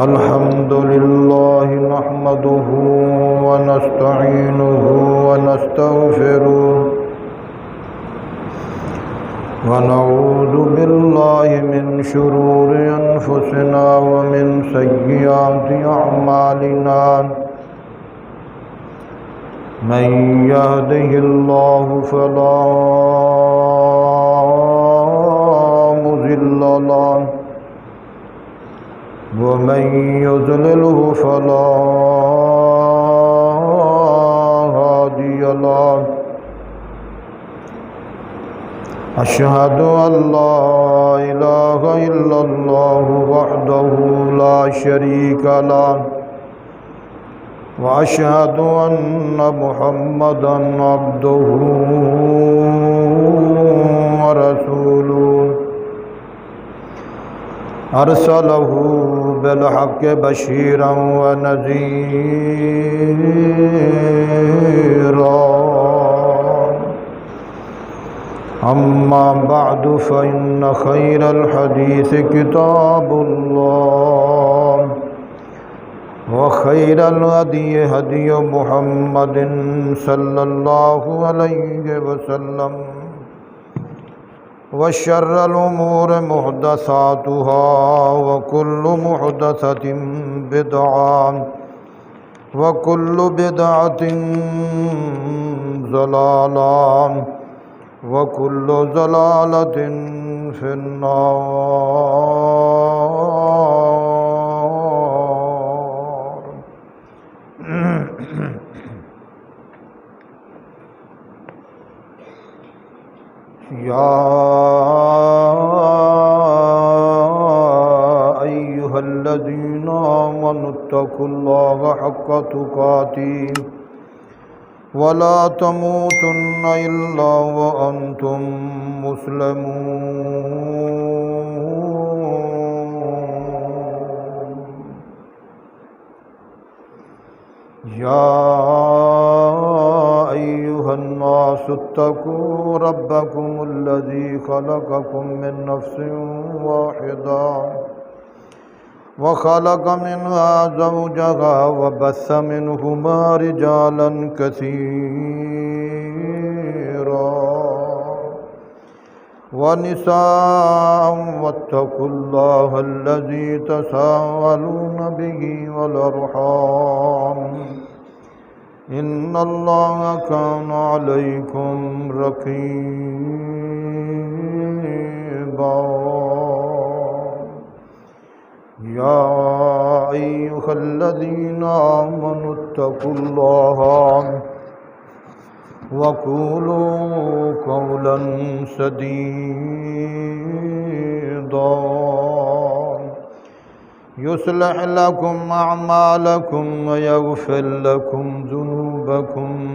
الحمد لله نحمده ونستعينه ونستغفره ونعوذ بالله من شرور أنفسنا ومن سيئات أعمالنا من يهده الله فلا مضل له ومن يضلله فلا هادي له أشهد أن لا إله إلا الله وحده لا شريك له وأشهد أن محمدًا عبده ورسوله أرسله بالحق بشيرا ونذيرا أما بعد فإن خير الحديث كتاب الله وخير الهدي هدي محمد صلى الله عليه وسلم وشر الأمور محدثاتها وكل محدثة بدعة وكل بدعة ضلالة وكل ضلالة في النار يا أيها الذين آمنوا اتقوا الله حق تقاته ولا تموتن إلا وأنتم مسلمون يا أيها الناس اتقوا ربكم الذي خلقكم من نفس واحدة وخلق منها زوجها وبث منهما رجالا كثيرا ونساء واتقوا الله الذي تساءلون به والأرحام إن الله كان عليكم رقيبا يا أيها الذين آمنوا اتقوا الله وقولوا قولا سديدا يصلح لكم أعمالكم ويغفر لكم ذنوبكم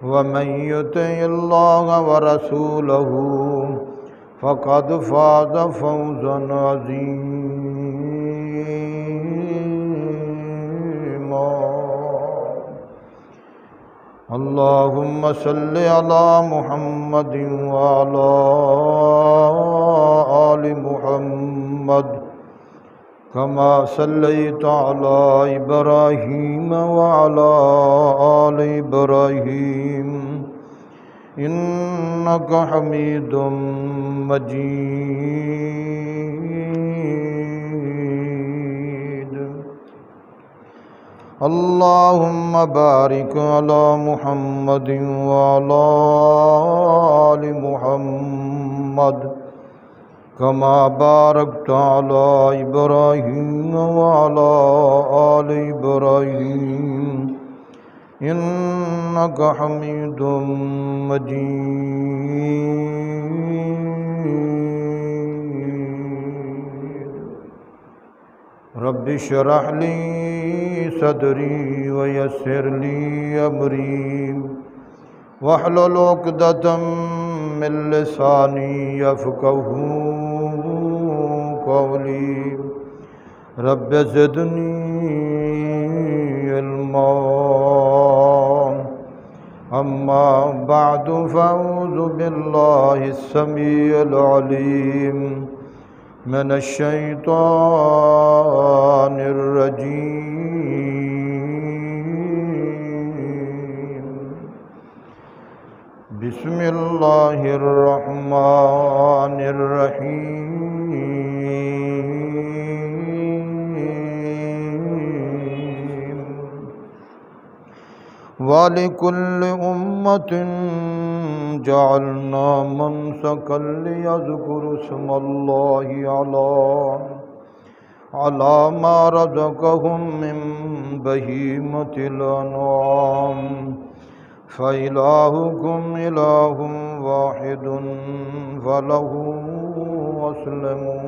ومن يطع الله ورسوله فقد فاز فوزا عظيما اللهم صل على محمد وعلى آل محمد كما صليت على إبراهيم وعلى آل إبراهيم إنك حميد مجيد اللهم بارك على محمد وعلى آل محمد كما باركت على إبراهيم وعلى آل إبراهيم إنك حميد مجيد رب اشرح لي صدري ويسر لي أمري واحلل عقدة من لساني يفقهوا قولي رب زدني أما بعد فأعوذ بالله السميع العليم من الشيطان الرجيم بسم الله الرحمن الرحيم وَلِكُلِّ أُمَّةٍ جَعَلْنَا مَنسَكًا لِيَذْكُرُوا اسْمَ اللَّهِ عَلَى مَا رَزَقَهُم مِّن بَهِيمَةِ الْأَنْعَامِ فَإِلَٰهُكُمْ إِلَٰهٌ وَاحِدٌ فَلَهُ أَسْلِمُوا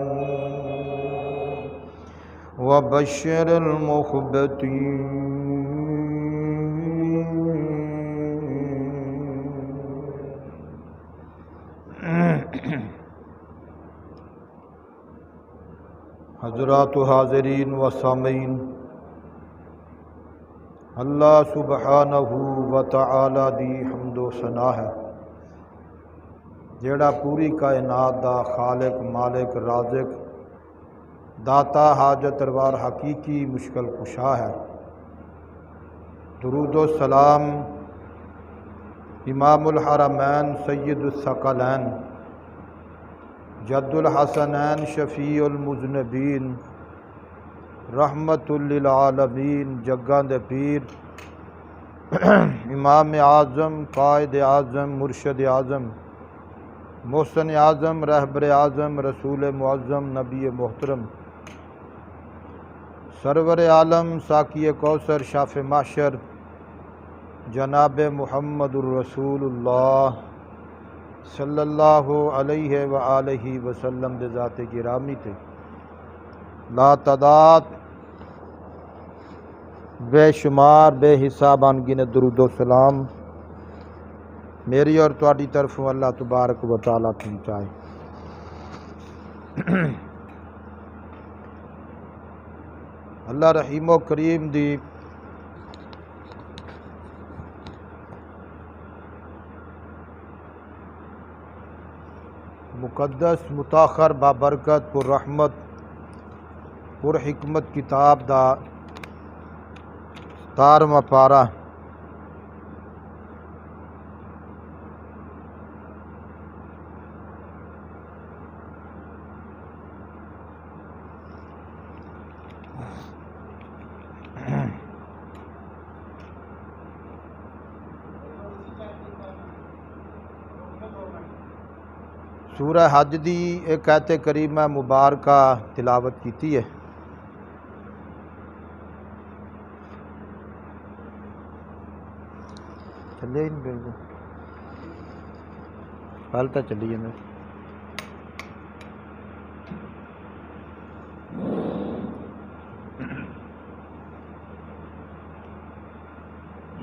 وَبَشِّرِ الْمُخْبِتِينَ حضرات حاضرین و سامعین، اللہ سبحانہ و تعالی دی حمد و ثنا ہے جیڑا پوری کائنات دا خالق، مالک، رازق، داتا، حاجت روار، حقیقی مشکل کشا ہے۔ درود و سلام امام الحرمین سید الثقلین جد الحسنین شفیع المذنبین رحمت للعالمین جگاں دے پیر امام اعظم، قائد اعظم، مرشد اعظم، محسن اعظم، رہبر اعظم، رسول معظم، نبی محترم، سرور عالم، ساقی کوثر، شاف محشر، جناب محمد الرسول اللہ صلی اللہ علیہ وآلہ وسلم دے ذات گرامی تے لا تعداد بے شمار بے حساب انگن درود و سلام میری اور تواڈی طرفوں اللہ تبارک و تعالی پہنچائے۔ اللہ رحیم و کریم دی مقدس، متاخر، بابرکت، پر رحمت، پر حکمت کتاب دا 17واں پارہ سورہ حج دی ایک آیت کریمہ مبارکہ تلاوت کیتی ہے۔ چلے کل تو چلی جانا۔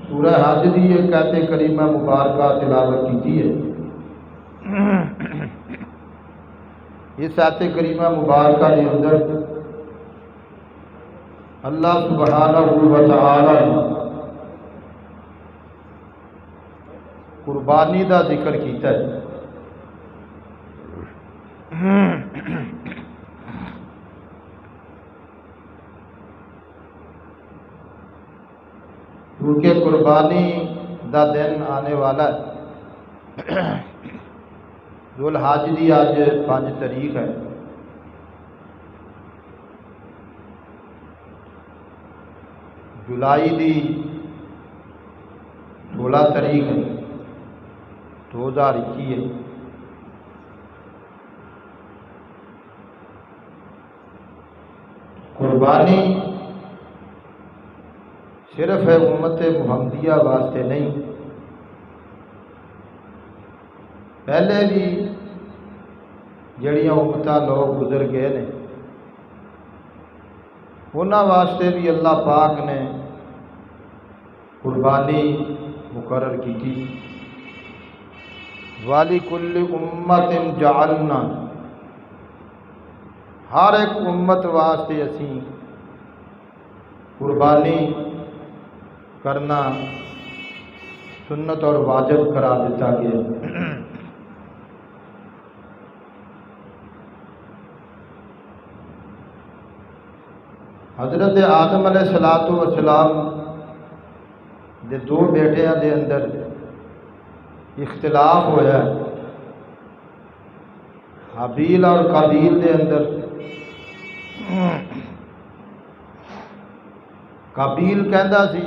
سورہ حج دی ایک آیت کریمہ مبارکہ تلاوت کیتی ہے۔ اس آیت کریمہ مبارکہ کے اندر اللہ سبحانہ و تعالی نے قربانی دا ذکر کیتا ہے۔ کیونکہ قربانی دا دن آنے والا ہے۔ ذوالحج دی آج 5 تاریخ ہے۔ جولائی دی 16 تاریخ ہے، 2021 ہے۔ قربانی صرف ہے امت محمدیہ واسطے نہیں، پہلے بھی جڑیاں امتاں لوگ گزر گئے نے انہاں واسطے بھی اللہ پاک نے قربانی مقرر کی تھی۔ وَلِكُلِّ أُمَّةٍ جَعَلْنَا، ہر ایک امت واسطے اسی قربانی کرنا سنت اور واجب قرار دیتا گیا۔ حضرت آدم علیہ السلام دے دو بیٹیاں دے اندر اختلاف ہویا ہے۔ حابیل اور قابیل دے اندر قابیل کہندا سی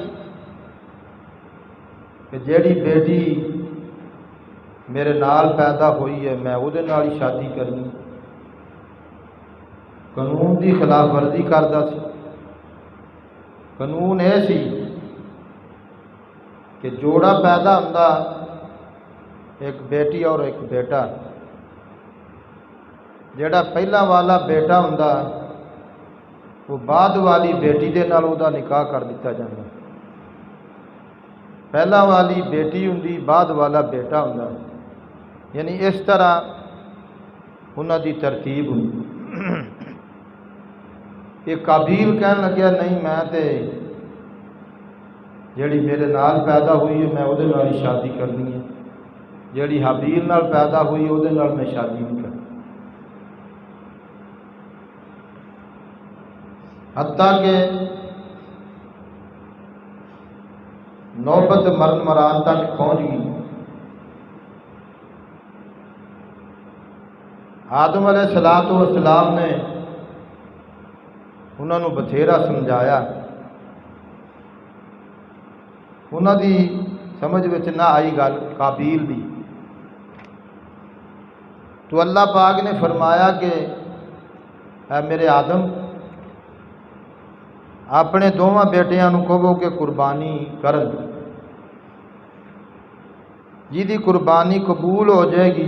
کہ جیڑی بیٹی میرے نال پیدا ہوئی ہے میں اودے نال ہی شادی کرنی، قانون دی خلاف ورزی کردا سی۔ قانون یہ سی کہ جوڑا پیدا ہوندا ایک بیٹی اور ایک بیٹا، جڑا پہلا والا بیٹا ہوندا وہ بعد والی بیٹی دے نال او دا نکاح کر دیتا جاتا، پہلا والی بیٹی ہوندی بعد والا بیٹا ہوندا، یعنی اس طرح انہاں دی ترتیب ہوندی۔ یہ قابیل کہن لگیا نہیں میں تے جیڑی میرے نال پیدا ہوئی ہے میں اودے نال ہی شادی کرنی ہے، جیڑی حابیل نال پیدا ہوئی اودے نال میں شادی نہیں کرنی۔ حتیٰ کہ نوبت مرن مران تک پہنچ گئی۔ آدم علیہ السلام نے انہوں نے بتھیرا سمجھایا، انہوں دی سمجھ وچ نہ آئی گل قابیل دی، تو اللہ پاک نے فرمایا کہ اے میرے آدم اپنے دونوں بیٹیاں نو کہو کہ قربانی کرن، جی قربانی قبول ہو جائے گی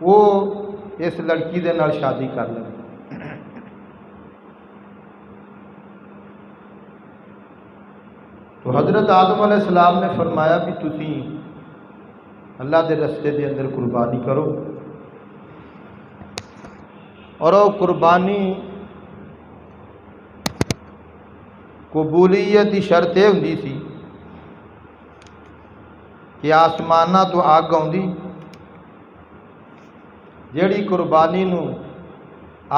وہ اس لڑکی دے نال شادی کر لے۔ تو حضرت آدم علیہ السلام نے فرمایا بھی تسی اللہ دے رستے دے اندر قربانی کرو، اور وہ قربانی قبولیت کی شرط یہ ہوندی سی کہ آسمانہ تو اگ آوندی، جیڑی قربانی نو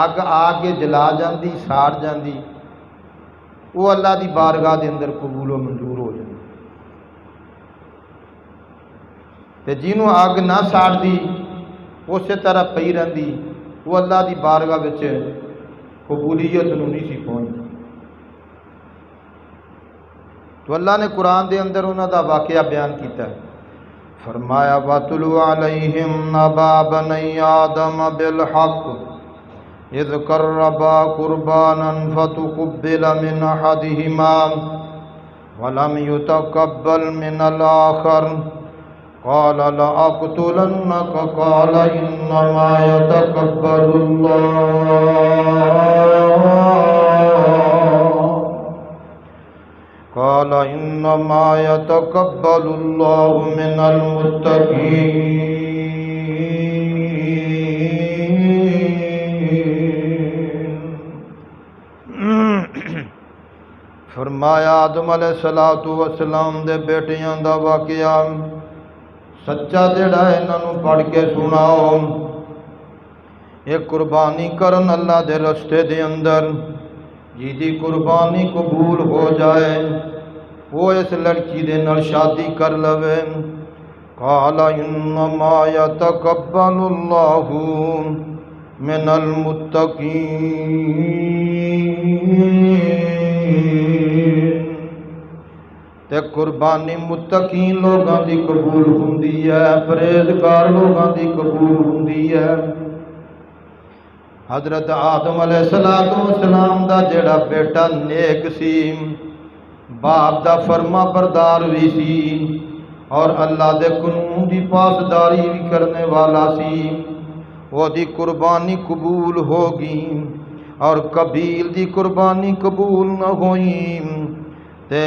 اگ آ کے جلا جاندی ساڑ جاندی وہ اللہ دی بارگاہ دے اندر قبول و منظور ہو جاندی، تے جنوں اگ نہ ساڑ دی اسی طرح پئی رہندی وہ اللہ دی بارگاہ وچ قبولیت نو نہیں سی پہنچتی۔ تو اللہ نے قرآن دے اندر انہاں دا واقعہ بیان کیتا ہے، فرمایا وَاتْلُ عَلَيْهِمْ نَبَأَ بَنِي آدَمَ بِالْحَقِّ إِذْ قَرَّبَا قُرْبَانًا فَتُقُبِّلَ مِنْ أَحَدِهِمَا وَلَمْ يُتَقَبَّلْ مِنَ الْآخَرِ قَالَ لَأَقْتُلَنَّكَ قَالَ إِنَّمَا يَتَقَبَّلُ اللَّهُ مِنَ الْمُتَّقِينَ۔ فرمایا آدم علیہ السلام دے بیٹیاں دا واقعہ سچا جڑا ہے انہوں پڑھ کے سناؤ۔ ایک قربانی کرن اللہ دے رستے دے اندر جی دی قربانی قبول ہو جائے وہ اس لڑکی دے نال شادی کر لوے۔ قال انما یتقبل اللہ من المتقین، تے قربانی متقین لوگاں دی قبول ہوندی ہے، پرہیزگار لوگاں دی قبول ہوندی ہے۔ حضرت آدم علیہ السلام دا جڑا بیٹا نیک سی، باپ دا فرما بردار بھی سی اور اللہ دے قانون دی پاسداری بھی کرنے والا سی، وہ دی قربانی قبول ہوگی اور قبیل دی قربانی قبول نہ ہوئی تے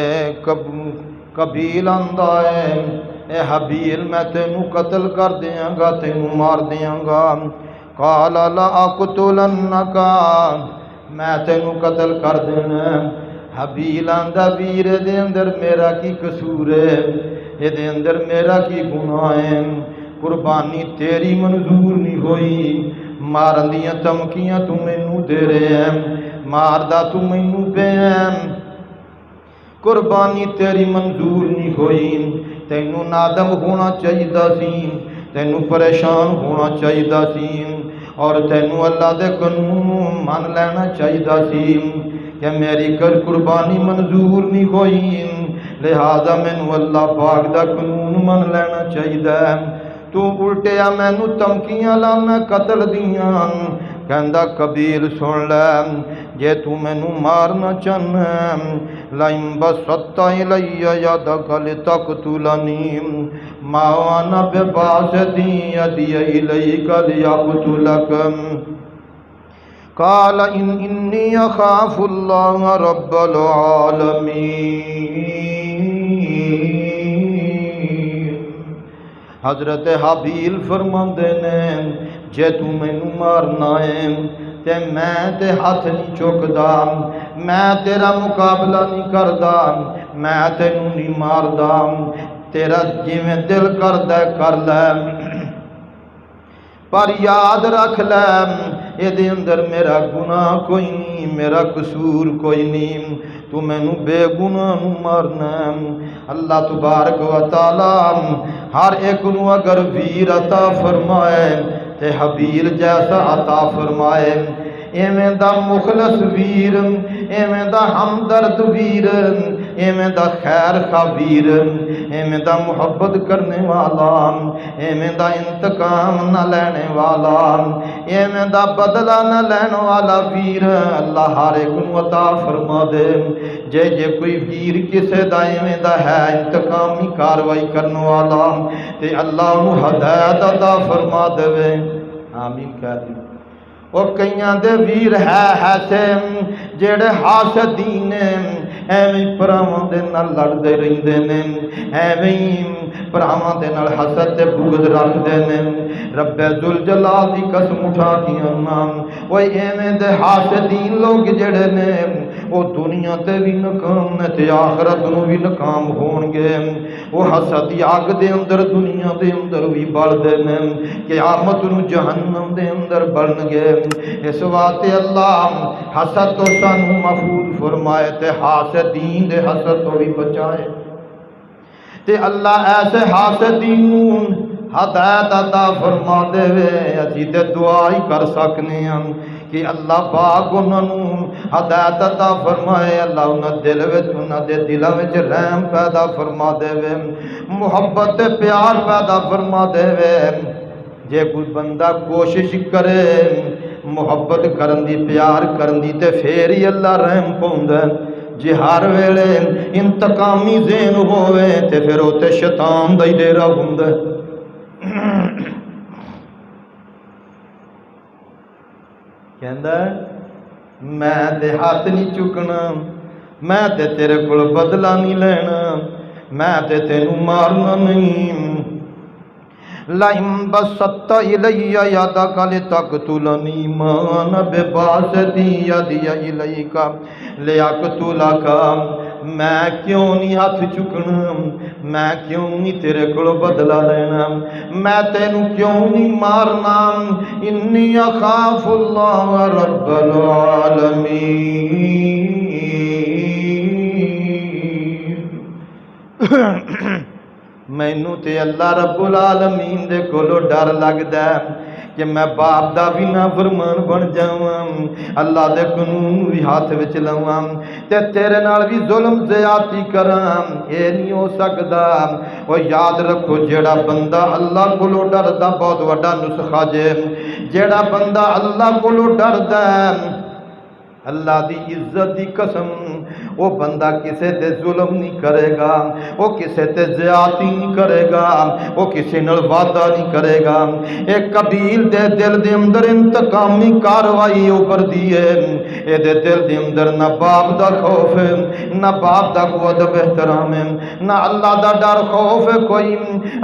قبیل آندا ہے اے حابیل میں تینوں قتل کر دیاں گا، تینوں مار دیاں گا۔ قال لا اقتلنک، میں تینوں قتل کر دینا۔ حبیل آندا ویر دے اندر میرا کی قصور ہے، یہ دے اندر میرا کی گناہ ہے، قربانی تیری منظور نہیں ہوئی، مارن دیاں دھمکیاں تو مینوں دے رہے ہیں، ماردا تو مینوں پہ ہیں، قربانی تیری منظور نہیں ہوئی، تینوں نادم ہونا چاہیے سی، تینوں پریشان ہونا چاہیے سی، اور تینوں اللہ دے قانون مان لینا چاہیے سی کہ میری قربانی منظور نہیں ہوئی، لہذا مینوں اللہ پاک دا قانون مان لینا چاہیے۔ تو الٹیا مینوں دھمکیاں لانا قتل دیاں، کہندا قبیل سن لے جے تو مینوں مارنا چاہنا لئن بسطت الی یدک لتقتلنی ما انا بباسط یدی الیک لیقتلک قال انی اخاف اللہ رب العالمین۔ حضرت حابیل فرماندے نے جے تو مینوں مارنا ہے تے میں تے ہاتھ نہیں چکدا، میں تیرا مقابلہ نہیں کردا، میں تینوں نہیں ماردا، تیرا جویں دل کردا کر لے، پر یاد رکھ لے یہ دے اندر میرا گناہ کوئی نہیں، میرا قصور کوئی نہیں، تو مینوں بے گناہ مارنا۔ اللہ تبارک و تعالی ہر ایک نو اگر ویر عطا فرمائے تے حبیل جیسا عطا فرمائے، ایویں دا مخلص ویر، ایویں دا ہمدرد ویر، ایویں دا خیر خواہ ویر، ایویں دا محبت کرنے والا، ایویں دا انتقام نہ لینے والا، ایویں دا بدلہ نہ لینے والا ویر اللہ ہر ایک نو عطا فرما دے۔ جے جے کوئی ویر کسے دا ایویں دا ہے انتقامی کاروائی کرنے والا تے اللہ انہوں ہدایت عطا فرما دے۔ آمین کہہ دی۔ اور کئیاں دے ویر ہے ایسے جڑے حاسدین ایویں پراواں دے نال لڑدے رہندے نے، ایویں پراواں دے نال حسد تے بغض رکھدے نے، رب ذوالجلال دی قسم اٹھا کے انا اوے ایویں دے حاسدین لوگ جڑے نے وہ دنیا تے بھی ناکام نے تے آخرت نو بھی ناکام ہون گے۔ وہ حسد دی اگ دے اندر دنیا دے اندر بھی بلدے نے، قیامت نو جہنم دے اندر بلن گے۔ اس واسطے اللہ حسد تو سانو محفوظ فرمائے تے حاسدین دے حسد تو بھی بچائے، تے اللہ ایسے حاسدین ہدایت عطا فرما دے وے۔ اسی تے دعا ہی کر سکنے ہیں کہ اللہ پاک انہوں ہدایت عطا فرمائے، اللہ انہاں دل وچ انہاں دے دلاں وچ رحم پیدا فرما دے وے، محبت تے پیار پیدا فرما دے وے۔ جے کوئی بندہ کوشش کرے محبت کرن دی، پیار کرن دی تے پھر ہی اللہ رحم پاوندا ہے۔ جے ہر ویلے انتقامی ذہن ہوئے تے پھر او تے شیطان دا ہی ڈیرا ہوندا ہے۔ کہندا ہے میں تے ہاتھ نہیں چکنا، میں تے تیرے کول بدلہ نہیں لینا، میں تے تینوں مارنا نہیں۔ لئن بسطت الی یدک لتقتلنی ما انا بباسط یدی الیک لیقتلک، میں کیوں نہیں ہاتھ چکنا، میں کیوں نہیں تیرے کولو بدلہ لینا، میں تینوں کیوں نہیں مارنا، انی اخاف اللہ رب العالمین۔ مینوں تے اللہ رب العالمین دے کولو ڈر لگدا ہے کہ میں باپ دا بھی نافرمان بن جاواں، اللہ دے قانون بھی ہاتھ وچ لواں تے تیرے نال بھی ظلم زیادتی کراں، اے نہیں ہو سکدا۔ او یاد رکھو جیڑا بندہ اللہ کولو ڈردا بہت وڈا نسخہ جے، جیڑا بندہ اللہ کولو ڈردا ہے اللہ دی عزت دی قسم وہ بندہ کسے تے ظلم نہیں کرے گا، وہ کسے تے زیادتی نہیں کرے گا، وہ کسے نال وعدہ نہیں کرے گا۔ ایک قبیل دے دل دے اندر انتقامی کاروائی اوپر دیئے، اے دے دل دے اندر نہ باپ دا خوف ہے، نہ باپ دا کو ادب احترام ہے، نہ اللہ دا ڈر خوف ہے، کوئی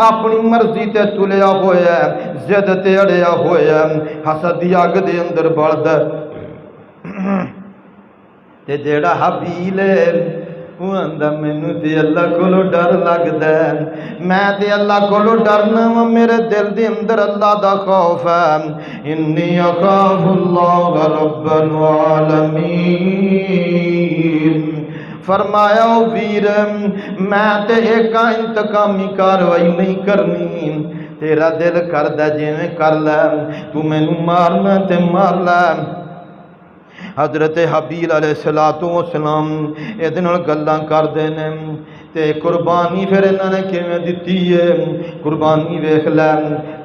اپنی مرضی تے تلیا ہویا ہے، زد تے اڑیا ہویا ہے، حسد دی اگ دے اندر بڑھدا ہے۔ تے جیڑا حبیل ہے وہ آندا مینوں تے اللہ کولوں ڈر لگدا ہے، میں تے اللہ کولوں ڈرنا وا، میرے دل دے اندر اللہ دا خوف ہے، انی اخاف اللہ رب العالمین۔ فرمایا او ویر میں تے ایک انتقامی کاروائی نہیں کرنی، تیرا دل کردا جویں کر لے، تو مینوں مارنا تے مار لے۔ حضرت حبیل علیہ السلام یہ گلاں کردے نے تے قربانی پھر انہوں نے کیویں دتی ہے، قربانی ویکھ لے۔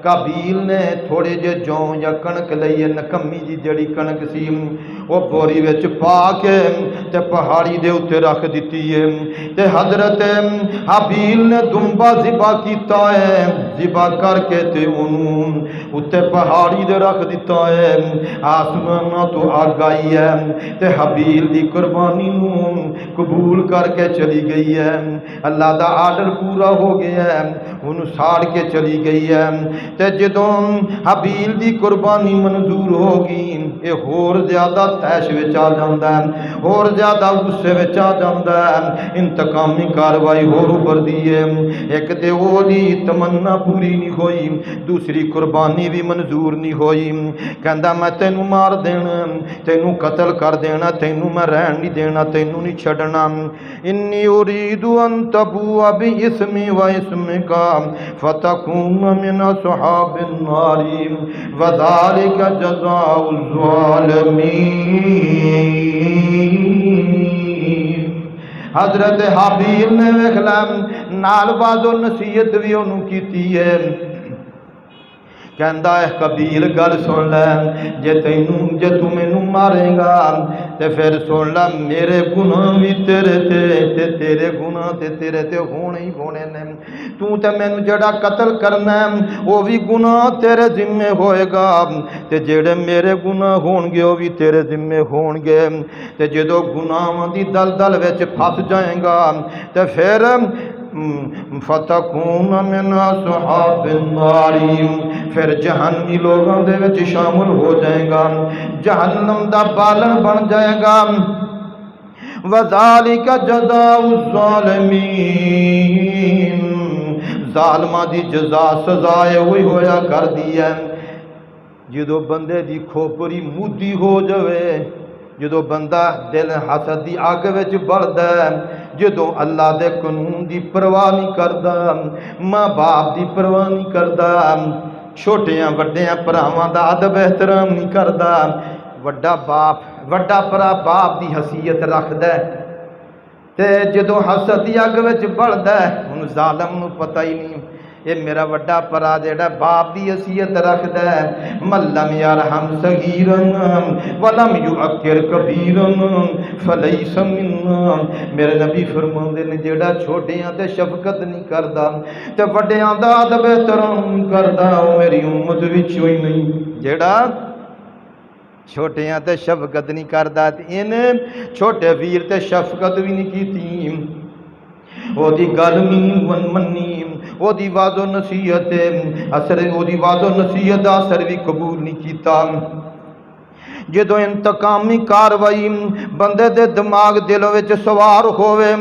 قابیل نے تھوڑے جے جوں یا کنک لئی، نکمی جی جڑی کنک سی وہ بوری وچ پا کے تے پہاڑی دے اوتے رکھ دتی ہے، تے حضرت حبیل نے دمبا ذبح کیتا ہے، ذبح کر کے تے اونوں اوتے پہاڑی دے رکھ دتا ہے، آسماناں تو آگ آئی ہے تے حبیل دی قربانی نوں قبول کر کے چلی گئی ہے، اللہ دا آرڈر پورا ہو گیا ہے، انہوں ساڑ کے چلی گئی ہے۔ تے جدوں حبیل دی قربانی منظور ہوگی، یہ ہور زیادہ تیش وچ آ جاندا ہے، ہور زیادہ غصے وچ آ جاندا ہے، انتقامی کاروائی ہور ابھردی ہے۔ ایک تے وہ دی تمنا پوری نہیں ہوئی، دوسری قربانی بھی منظور نہیں ہوئی، کہندا میں تینوں مار دینا، تینوں قتل کر دینا، تینوں میں رہن نہیں دینا، تینوں نہیں چھڈنا۔ انی اريد ان تبوء باسمي واسمك فتكون من اصحاب النار وذلك جزاء الظالمين۔ حضرت حابیل نے ویکھ لیا نال باز و نصیحت بھی انہوں کیتی ہے، کہندا ہے قابیل گل سن لے، جے تو مینوں مارے گا تے پھر سن لے میرے گناہ بھی تیرے تے تیرے گناہ تے تیرے تے ہونے ہی ہونے نے، تو تے مینوں جڑا قتل کرنا ہے وہ بھی گناہ تیرے ذمے ہوئے گا، تے جڑے میرے گناہ ہون گے وہ بھی تیرے ذمے ہون گے، تے جدوں گناہاں دی دلدل وچ پھس جائے گا تے پھر فتکون من اصحاب النار، پھر جہنمی لوگوں دے وچ شامل ہو جائے گا، جہنم دا بالن بن جائے گا۔ وذالک جزاء الظالمین، ظالماں دی جزا سزا ہوئی ہویا کر دی ہے، جدو بندے دی کھوپری مودی ہو جاوے، جدو بندہ دل حسد دی آگ وچ بڑھدا ہے، جدو اللہ دے قانون دی پرواہ نہیں کردا، ماں باپ دی پرواہ نہیں کردا، چھوٹیاں وڈیاں پراواں دا ادب احترام نہیں کردا، وڈا پرا باپ دی حیثیت رکھدا ہے، تے جدو حسد دی اگ وچ بڑھدا ہے، ہن ظالم نوں پتہ ہی نہیں یہ میرا وڈا پرا جیڑا باپ دی حیثیت رکھدا ہے، من لم یرحم صغیرا ولم یعقر کبیرا فلیس منا، میرے نبی فرماندے نے جیڑا چھوٹیاں تے شفقت نہیں کردا تے وڈیاں دا ادب احترام نہیں کردا وہ میری امت وچوں ہی نہیں، جیڑا چھوٹیاں تے شفقت نہیں کردا تے انہیں چھوٹے ویر تے شفقت بھی نہیں کیتی، وہ دی گل منی، وہ دی واض و نصیحت اثر، وہ دی واض و نصیحت اثر بھی قبول نہیں کیتا۔ جدو انتقامی کاروائی بندے دے دماغ دلوں وچ سوار ہوئے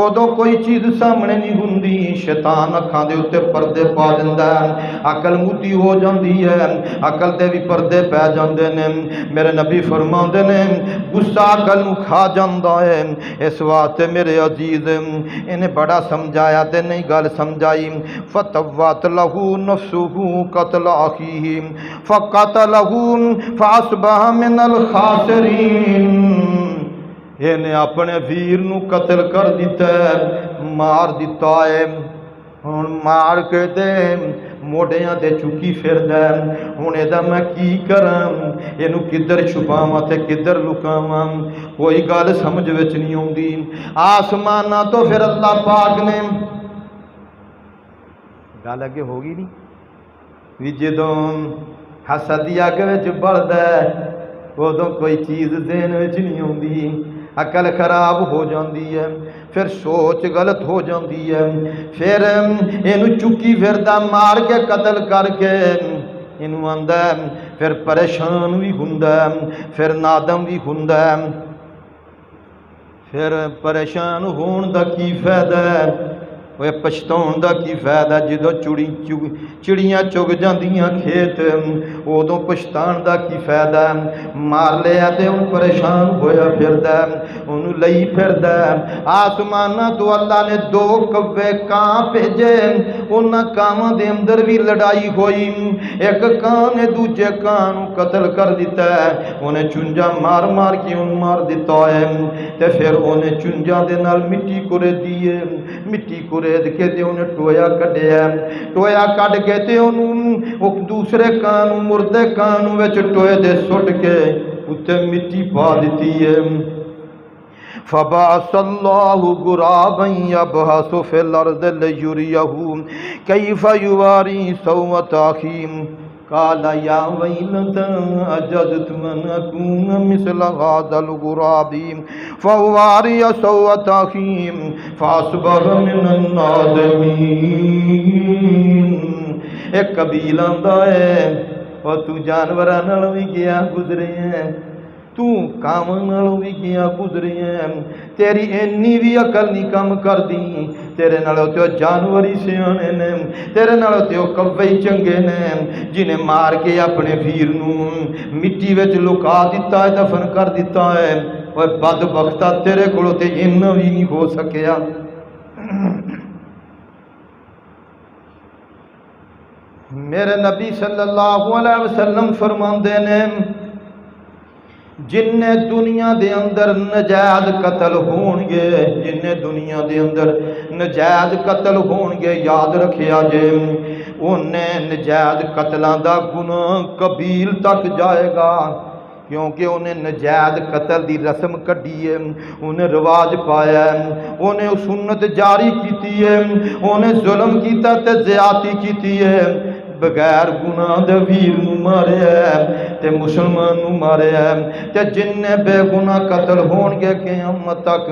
ادوں کوئی چیز سامنے نہیں ہوندی، شیطان اکھاں دے اوتے پردے پا دیندا ہے، عقل مودی ہو جاندی ہے، عقل دے بھی پردے پے جاندے نے، میرے نبی فرماندے نے غصہ عقل نوں کھا جاندا ہے، اس واسطے میرے عزیز انہیں بڑا سمجھایا تے نہیں گل سمجھائی، فتوات لہو نفسہ قتل اخیہ فقتلہ فاصبح من الخاسرین، انہیں اپنے ویر نو قتل کر دیتا ہے، مار دیتا ہے، مار کے تے موڈیاں تے چکی پھردا ہے، ہن ایدا میں کی کراں، اینو کدھر چھپاواں تے کدھر لکاواں، کوئی گل سمجھ وچ نہیں آوندی۔ آسماناں تو پھر اللہ پاک نے گل اگے ہوگی نہیں وی جدوں حسد دی اگ وچ بڑھدا ہے ادوں کوئی چیز ذہن وچ نہیں آوندی، عقل خراب ہو جاندی ہے، پھر سوچ غلط ہو جاندی ہے، پھر اینو چکی پھردا مار کے قتل کر کے اینو آندا ہے، پھر پریشان بھی ہوندا ہے، پھر نادم بھی ہوندا ہے۔ پھر پریشان ہون دا کی فائدہ ہے؟ وہ پچھتاؤن دا کی فائدہ؟ جدو چڑیاں چگ جاندیاں کھیت ادو پچھتان دا کی فائدہ؟ مار لیا تے ان پریشان ہویا پھردا انہوں لئی پھردا۔ آسمانہ تو اللہ نے 2 کوے کان بھیجے، ان کاناں دے اندر بھی لڑائی ہوئی، ایک کان نے دوجے کان نوں قتل کر دیتا ہے، انہیں چنجا مار مار کے ان مار دیتا ہے، تے پھر انہیں چنجا دے نال مٹی کورے دیے، مٹی کورید کے تے انہیں ٹویا کڈیا، ٹویا کڈ کے تے انہوں دوسرے کان مردے کان وچ ٹوئے دے سٹ کے اتے مٹی پا دیتی ہے۔ فبعث اللہ غرابا یبحث فی الارض لیریہ کیف یواری سوءۃ اخیہ قال یا ویلتى عجزت ان اکون مثل هذا الغراب فاواری سوءۃ اخی فاصبح من النادمین۔ ایک قبیلہ آندا ہے اور تو جانوراں نال وی گیا گزرے ہیں، تو کاماں نال وی گیا گزرے ہیں، تیری اینی بھی عقل نہیں کم کر دی، تیرے نالوں تے جانور ہی سیانے نے، تیرے نالوں تے کوے چنگے نے، جنہیں مار کے اپنے ویر نوں مٹی وچ لکا دیتا ہے، دفن کر دیتا ہے۔ اوے بدبختہ تیرے کولوں تے اینا بھی نہیں ہو سکیا۔ میرے نبی صلی اللہ علیہ وسلم فرماندے نے جن دنیا دے اندر نجائز قتل ہون گے، جن دنیا دے اندر نجائز قتل ہون گے، یاد رکھیا جے انہیں نجائز قتلاں دا گناہ قبیل تک جائے گا، کیونکہ انہیں نجائز قتل دی رسم کڈی ہے، انہیں رواج پایا ہے، انہیں سنت جاری کیتی ہے، انہیں ظلم کیتا تے زیادتی کیتی ہے، بغیر گناہ دے ویر نو ماریا ہے تے مسلمان نو ماریا ہے، تے جن بے گناہ قتل ہون گے قیامت تک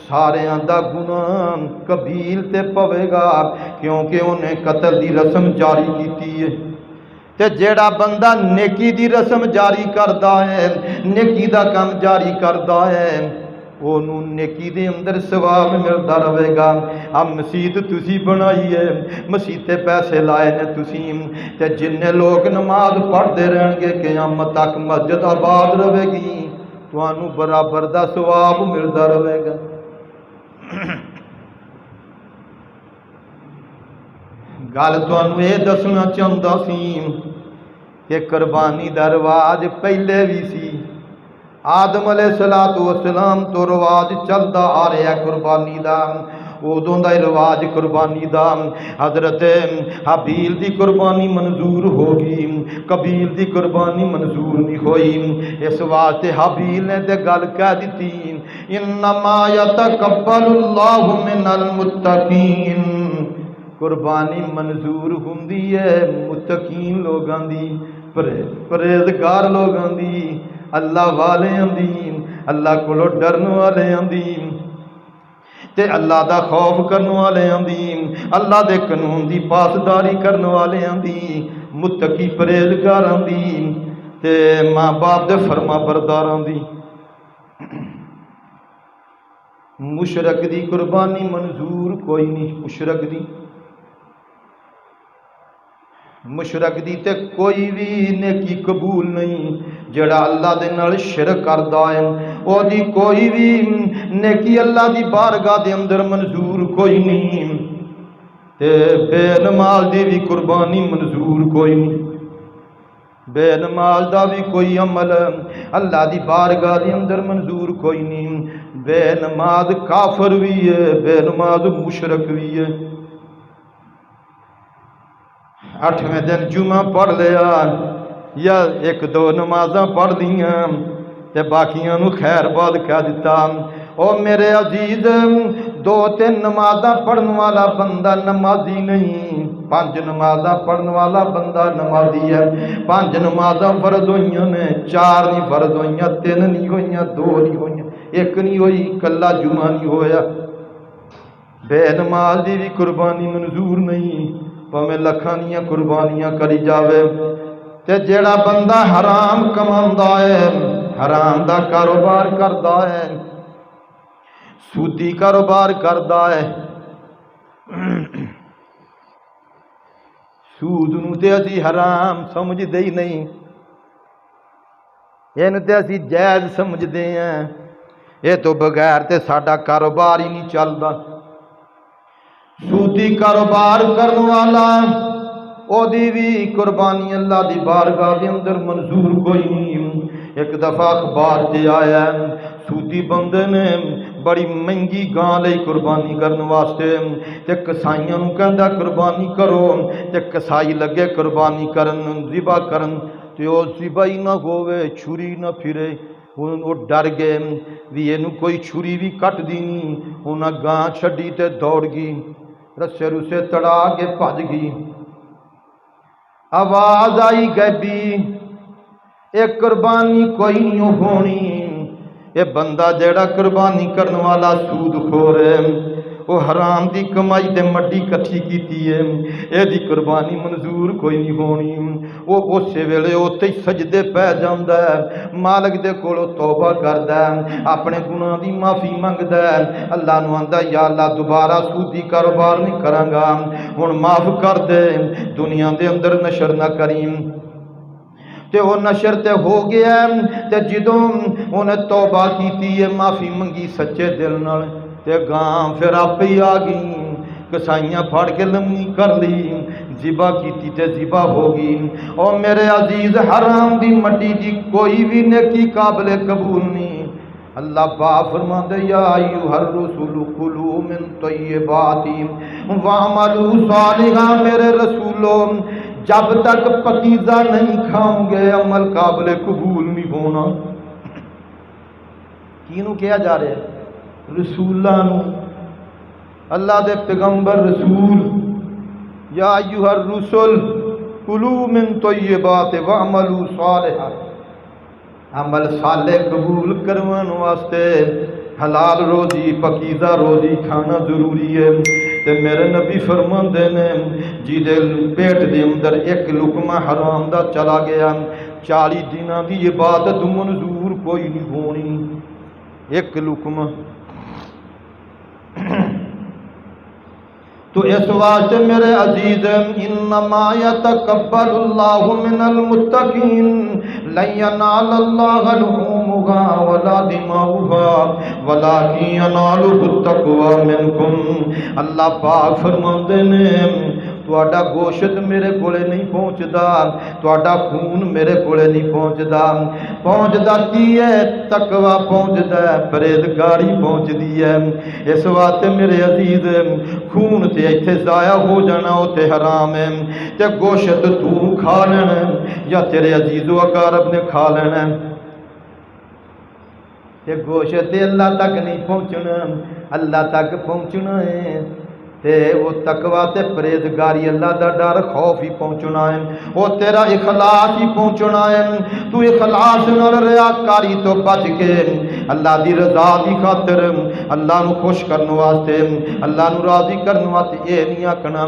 ساریاں دا گناہ قبیل تے پوے گا، کیونکہ انہیں قتل دی رسم جاری کیتی ہے۔ تے جیڑا بندہ نیکی دی رسم جاری کردا ہے، نیکی دا کام جاری کردا ہے، انہوں نیکی دے اندر ثواب ملتا رہے گا۔ اب مسجد تسی بنائی ہے، مسجد تے پیسے لائے نے تسی، تے جن لوگ نماز پڑھتے رہن گے قیامت تک مسجد آباد رہے گی، تو انہوں برابر دا ثواب ملتا رہے گا۔ گل تانوں یہ دسنا چاہتا سی کہ قربانی دا رواج پہلے بھی سی، آدم علیہ السلام تو رواج چلتا آ رہا ہے قربانی دا، ادوں دا رواج قربانی دا۔ حضرت حابیل دی قربانی منظور ہوگی، قبیل دی قربانی منظور نہیں ہوئی، اس واسطے حابیل نے تے گل کہہ دیتی انما یتقبل اللہ من المتقین، قربانی منظور ہوندی ہے متقین لوگاں دی، پرہیزگار لوگاں دی، اللہ والیاں دی، اللہ کولو ڈرن والیاں دی، تے اللہ دا خوف کرن والیاں دی، اللہ دے قانون دی پاسداری کرن والیاں دی، متقی پرہیزگاراں دی، تے ماں باپ دے فرما برداراں دی۔ مشرک دی قربانی منظور کوئی نہیں، مشرک دی تے کوئی بھی نیکی قبول نہیں، جڑا اللہ دے نال شرک کردا ہے او دی کوئی بھی نیکی اللہ دی بارگاہ دے اندر منظور کوئی نہیں، تے بے نماز دی بھی قربانی منظور کوئی نہیں، بے نماز دا بھی کوئی عمل اللہ دی بارگاہ دے اندر منظور کوئی نہیں، بے نماز کافر بھی ہے، بے نماز مشرک بھی ہے۔ 8ویں دن جمعہ پڑھ لیا یا 1-2 نمازاں پڑھ دیاں تے باقیاں نو خیر باد کہہ دیتا۔ او میرے عزیز 2-3 نمازاں پڑھن والا بندہ نمازی نہیں، 5 نمازاں پڑھن والا بندہ نمازی ہے۔ 5 نمازاں فرض ہوئیاں نے، 4 نہیں فرض ہوئیاں، 3 نہیں ہوئیاں، 2 نہیں ہوئیاں، 1 نہیں ہوئی، کلا جمعہ نہیں ہویا۔ بے نماز دی بھی قربانی منظور نہیں، پاویں لکھاں دیاں قربانیاں کری جاوے۔ تے جیڑا بندہ حرام کماندا ہے، حرام دا کاروبار کردا ہے، سودی کاروبار کردا ہے، سود نوں تے اسی حرام سمجھدے ہی نہیں، اینوں تے اسی جائز سمجھدے ہیں، یہ تو بغیر تے ساڈا کاروبار ہی نہیں چلدا۔ سودی کاروبار کرن والا او دی بھی قربانی اللہ دی بارگاہ دے اندر منظور کوئی نہیں۔ ایک دفعہ اخبار تے آیا ہے سودی بندے نے بڑی مہنگی گاں لئی قربانی کرن واسطے تے کسائیاں نوں کہندا قربانی کرو، تے کسائی لگے قربانی کرن ذبح کرن، تے او ذبح ہی نہ ہووے، چھری نہ پھرے، وہ ڈر گئے بھی اینوں کوئی چھری بھی کٹ دینی، انہاں گاں چھڈی تے دوڑ گئی، رسے رسے تڑا کے بھج گئی۔ آواز آئی غیبی اے قربانی کوئی نہیں ہونی، اے بندہ جیڑا قربانی کرن والا سود خور ہے، وہ حرام دی کمائی تے مٹی کٹھی کیتی ہے، اے دی قربانی منظور کوئی نہیں ہونی۔ وہ اسی ویلے اوتے ہی سجدے پہ جاندا ہے، مالک دے کولوں توبہ کردا ہے، اپنے گناہ دی معافی منگدا ہے، اللہ نو آندا یا اللہ دوبارہ سودی کاروبار نہیں کراں گا، ہن معاف کر دے، دنیا دے اندر نشر نہ کریم۔ تے وہ نشر تے ہو گیا، تے جدوں انہیں توبہ کیتی ہے، معافی منگی سچے دل نال، تے گاں پھر آپ ہی آ گئی، کسائیاں پھاڑ کے لمنی کر لی، ذبح کیتی تے ذبح ہو گئی۔ اور میرے عزیز حرام دی مٹی دی کوئی بھی نیکی قابل قبول نہیں۔ اللہ پاک فرماندے یا ایھا الرسول کلوا من طیبات واعملوا صالحا، میرے رسولو جب تک پکیزہ نہیں کھاؤ گے عمل قابل قبول نہیں ہونا۔ کینوں کیا جا رہا ہے؟ رسولاں نوں، اللہ دے پیغمبر رسول، یا ایھا الرسل کلوا من طیبات واعملوا صالحا، عمل صالح قبول کروان واسطے حلال روزی پکیزہ روزی کھانا ضروری ہے۔ تے میرے نبی فرماندے نے جی دے پیٹ دے اندر ایک لقمہ حرام دا چلا گیا 40 دناں دی عبادت منظور کوئی نہیں ہونی۔ ایک لقمہ تو اس واسطے میرے عزیز انما یتقبل اللہ من المتقین لن ینال اللہ لحومها ولا دماؤها ولکن ینالہ التقوی منکم۔ اللہ پاک فرماندے نے تہاڈا گوشت میرے کولے نہیں پہنچدا، تہاڈا خون میرے کولے نہیں پہنچدا، پہنچدا کی ہے؟ تقوی پہنچدا ہے، پرہیزگاری پہنچدی ہے۔ اس واسطے میرے عزیز خون تے ایتھے ضائع ہو جانا وہ تے حرام ہے، تے گوشت تو کھا لینا یا تیرے عزیز و اقارب نے کھا لینا، تے گوشت اللہ تک نہیں پہنچنا، اللہ تک پہنچنا ہے تے وہ تقوی تے پرہیزگاری اللہ دا ڈر خوف ہی پہنچنا ہے، وہ تیرا اخلاص ہی پہنچنا ہے۔ تو اخلاص نال ریاکاری تو بچ کے اللہ دی رضا دی خاطر اللہ نو خوش کرن واسطے اللہ نو راضی کرن واسطے اے نہیں آکھنا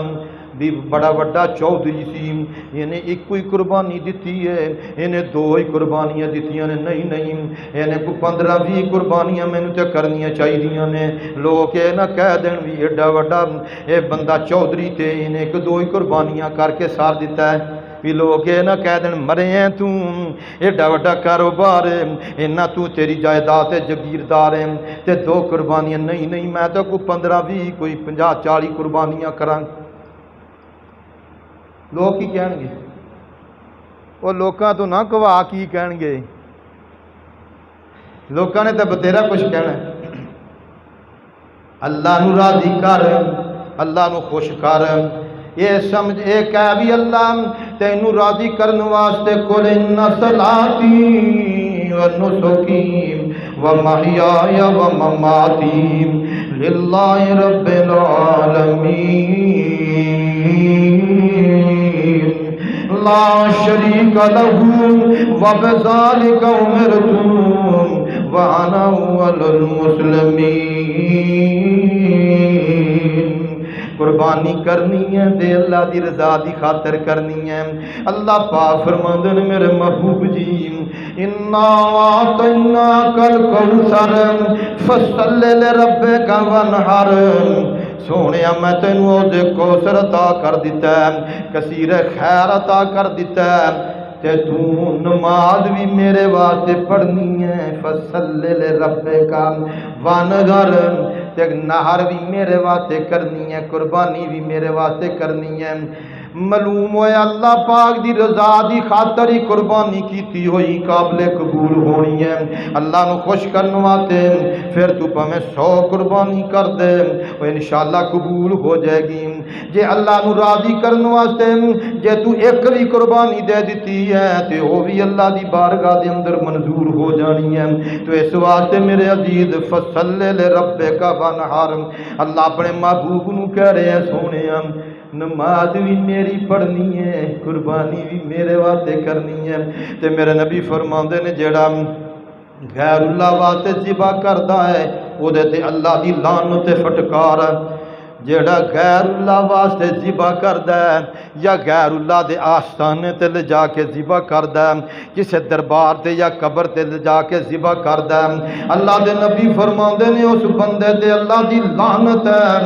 بھی بڑا بڑا چودھری سی انہیں ایک کوئی قربانی دیتی ہے، انہیں 2 ہی قربانیاں دیتیاں نے، نہیں انہیں کو 15-20 قربانیاں میں نے تے کرنیاں چاہیے نے۔ لوگ یہ نہ کہہ دیں بھی ایڈا وڈا اے بندہ چودھری تے انہیں 1-2 ہی قربانیاں کر کے سار دیتا ہے، بھی لوگ یہ نہ کہہ دیں مرے ہیں تو ایڈا وڈا کاروبار ہے اینا تو تیری جائیداد جگیردار ہے تے 2 قربانیاں، نہیں میں تو کوئی 15-20 کوئی 50-40 قربانیاں کراں۔ لوگ کی کہن گے؟ وہ لوکاں تو نہ گواہ کی کہن گے، لوکاں نے تو بتیرا کچھ کہنا ہے۔ اللہ نو راضی کر، اللہ نو خوش کر، یہ سمجھ اے کہہ بھی اللہ تینو راضی کرن واسطے قل ان صلاتی و نسکی و محیای و مماتی للہ رب العالمین لا شریک لہ وبذالک امرت وانا اول المسلمین۔ قربانی کرنی ہے تے اللہ دی رضا دی خاطر کرنی ہے۔ اللہ پاک فرماندے نے میرے محبوب جی انا اعطیناک الکوثر فصل لربک وانحر، سونیا میں تینوں دے کوثر عطا کر دیتا ہے، کثیر خیر عطا کر دیتا ہے، تے تو نماز بھی میرے واسطے پڑھنی ہے، فصل لربک وانحر، تے نہر بھی میرے واسطے کرنی ہے، قربانی بھی میرے واسطے کرنی ہے۔ معلوم ہویا اللہ پاک دی رضا دی خاطر ہی قربانی کیتی ہوئی قابل قبول ہونی ہے، اللہ نو خوش کرنے واسطے۔ پھر تو پاویں 100 قربانی کر دے وہ انشاءاللہ قبول ہو جائے گی۔ جے اللہ نو راضی کرنے واسطے جے تو ایک بھی قربانی دے دیتی ہے تے وہ بھی اللہ دی بارگاہ دے اندر منظور ہو جانی ہے۔ تو اس واسطے میرے عزیز فصل لربک وانحر، اللہ اپنے محبوب نو کہہ رہے ہیں سونیا نماز بھی میری پڑھنی ہے، قربانی بھی میرے واسطے کرنی ہے۔ تے میرے نبی فرماندے نے جیڑا غیر اللہ واسطے ذبح کردا ہے او دے تے اللہ دی لعنت فٹکار، جیڑا غیر اللہ واسطے ذبح کردا ہے یا غیر اللہ دے آستانے تے لے جا کے ذبح کردا ہے، کسے دربار تے یا قبر تے لے جا کے ذبح کردا ہے، اللہ دے نبی فرماندے نے اس بندے تے اللہ دی لعنت ہے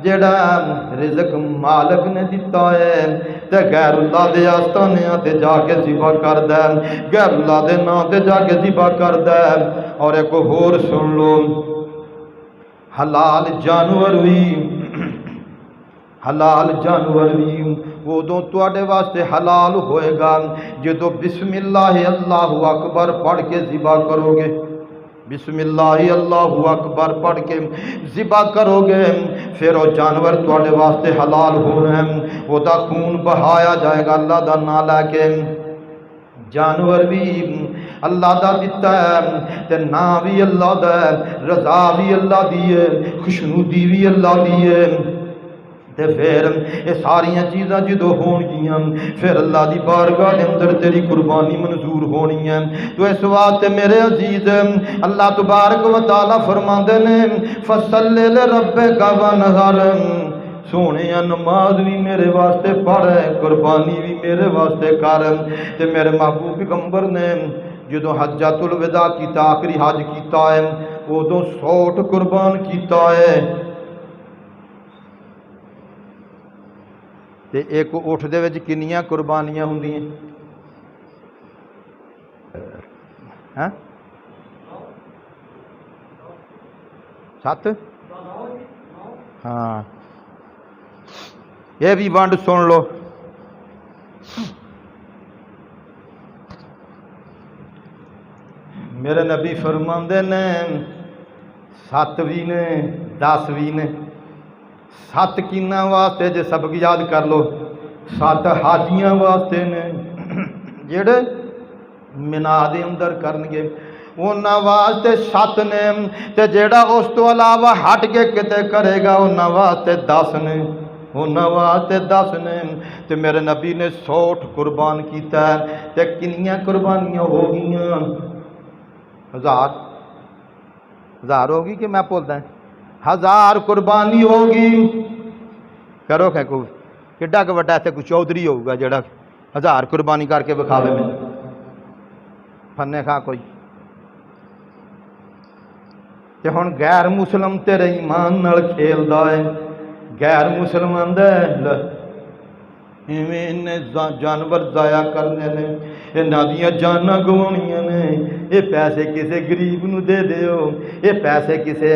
جیڑا رزق مالک نے دیتا ہے تے غیر اللہ دے آستانیاں تے جا کے ذبح کردا ہے، غیر اللہ دے نام تے جا کے ذبح کردا ہے۔ اور ایک ہور سن لو، حلال جانور بھی ادوں تواڈے واسطے حلال ہوئے گا جدوں بسم اللہ اللہ اکبر پڑھ کے ذبح کرو گے، بسم اللہ اللہ اکبر پڑھ کے ذبح کرو گے، پھر وہ جانور تواڈے واسطے حلال ہونا ہے، وہ دا خون بہایا جائے گا اللہ دا نام لے کے۔ جانور بھی اللہ دا دیتا ہے تے نام بھی اللہ دا ہے، رضا بھی اللہ دی ہے، خوشنودی بھی اللہ دی ہے، تے پھر یہ ساریاں چیزاں جدو ہون گیاں پھر اللہ دی بارگاہ دے اندر تیری قربانی منظور ہونی ہے۔ تو اس واسطے میرے عزیز اللہ تبارک و تعالی فرماندے نے فصل لربک وانحر، سونے نماز بھی میرے واسطے پڑھ، قربانی بھی میرے واسطے کر۔ تے میرے محبوب پیغمبر نے جدو حجۃ الوداع کیتا، آخری حج کیتا ہے، ادوں 100 قربان کیتا ہے، تے ایک اٹھ دے وچ کنیاں قربانیاں ہوندیاں؟ ہاں 7؟ ہاں یہ بھی ونڈ سن لو۔ میرے نبی فرماندے نے 7 بھی نے 10 بھی نے۔ 7 کیناں واسطے جے سبق یاد کر لو، 7 حاجیاں واسطے نے جڑے مینا دے اندر کرنگے، انہاں واسطے 7 نے، تے جیڑا اس تو علاوہ ہٹ کے کتے کرے گا انہاں واسطے 10 نے، انہاں واسطے 10 نے۔ تے میرے نبی نے 100 قربان کیتا ہے، تے کنیاں قربانیاں ہو گئیاں؟ 1000 ہوگی کہ میں بولتا ہے 1000 قربانی ہوگی۔ کرو کہ کوئی کڈا کہ وڈا تے کوئی چودھری ہوگا جڑا 1000 قربانی کر کے بکھاوے میں فنے کھا کوئی۔ تے ہن غیر مسلم تیرے ایمان نال کھیلدا ہے، غیر مسلم آندا ہے ایویں جانور ضائع کرنے نے، انہاں دیاں جاناں گوانیاں نے، یہ پیسے کسے غریب نو دے دیو، یہ پیسے کسے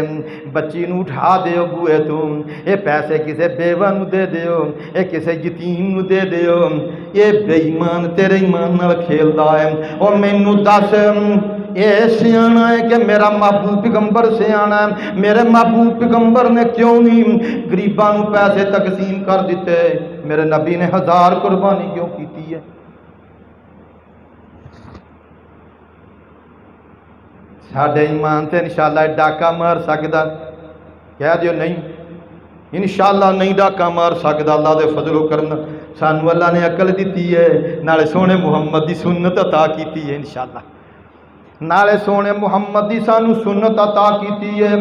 بچی نو اٹھا دیو بوئے تو، یہ پیسے کسے بیوہ نو دے دیو، یہ کسے یتیم نو دے دیو۔ یہ بے ایمان تیرے ایمان نال کھیلدا ہے۔ اور مینوں دس یہ سیانا ہے کہ میرا محبوب پیغمبر سیانا ہے، میرے محبوب پیغمبر نے کیوں نہیں غریباں نو پیسے تقسیم کر دیتے؟ میرے نبی نے 1000 قربانی کیوں کیتی ہے؟ ساڈے ایمان تے انشاءاللہ ڈاکا مار سکدا؟ کہہ دیو نہیں، انشاءاللہ نہیں ڈاکا مار سکدا۔ اللہ دے فضل و کرم سانو اللہ نے عقل دیتی ہے، نالے سونے محمد دی سنت عطا کیتی ہے انشاءاللہ، نالے سونے محمد دی سانو سنت عطا کیتی ہے۔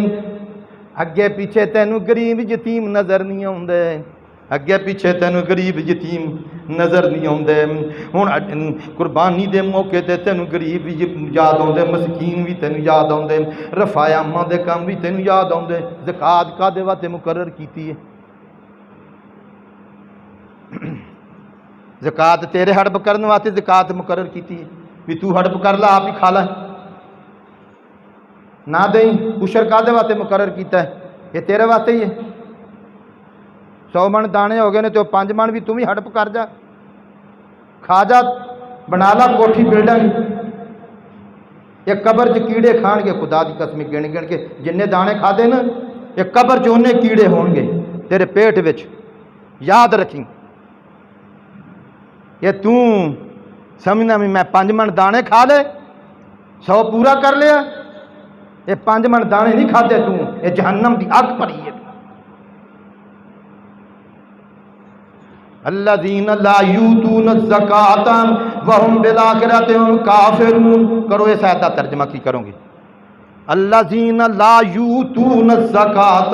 اگے پیچھے تینوں غریب یتیم نظر نہیں آتے، اگے پیچھے تینوں غریب یتیم نظر نہیں آتے۔ ہن قربانی دے موقع تے تینوں غریب یاد آتے، مسکین بھی تینوں یاد آتے، رفایا اماں دے کام بھی تینوں یاد آتے۔ زکات کادے واسطے مقرر کیتی ہے؟ زکات تیرے ہڑپ کرنے واسطے زکات مقرر کیتی ہے بھی تو ہڑپ کر لا آپ ہی کھا لا، نہ دیں۔ عشر کادے واسطے مقرر کیتا ہے؟ یہ تیرے واسطے ہی ہے۔ 100 من دانے ہو گئے نے تو 5 من بھی تم ہی ہڑپ کر جا، کھا جا، بنا لا کوٹھی بلڈنگ۔ یہ قبر چ کیڑے کھان گے، خدا دی قسم گن گن کے جن دانے کھا دے نا، یہ قبر چ اونے کیڑے ہون گے تیرے پیٹ وچ، یاد رکھیں۔ یہ توں سمجھنا بھی میں 5 من دانے کھا لے 100 پورا کر لیا، یہ 5 من دانے نہیں کھاتے توں، یہ جہنم دی اگ پڑی ہے۔ الذین لا یؤتون الزکاۃ وهم بالآخرۃ هم کافرون۔ کرو اس آیت کا ترجمہ کی کرو گے؟ الذین لا یؤتون الزکاۃ،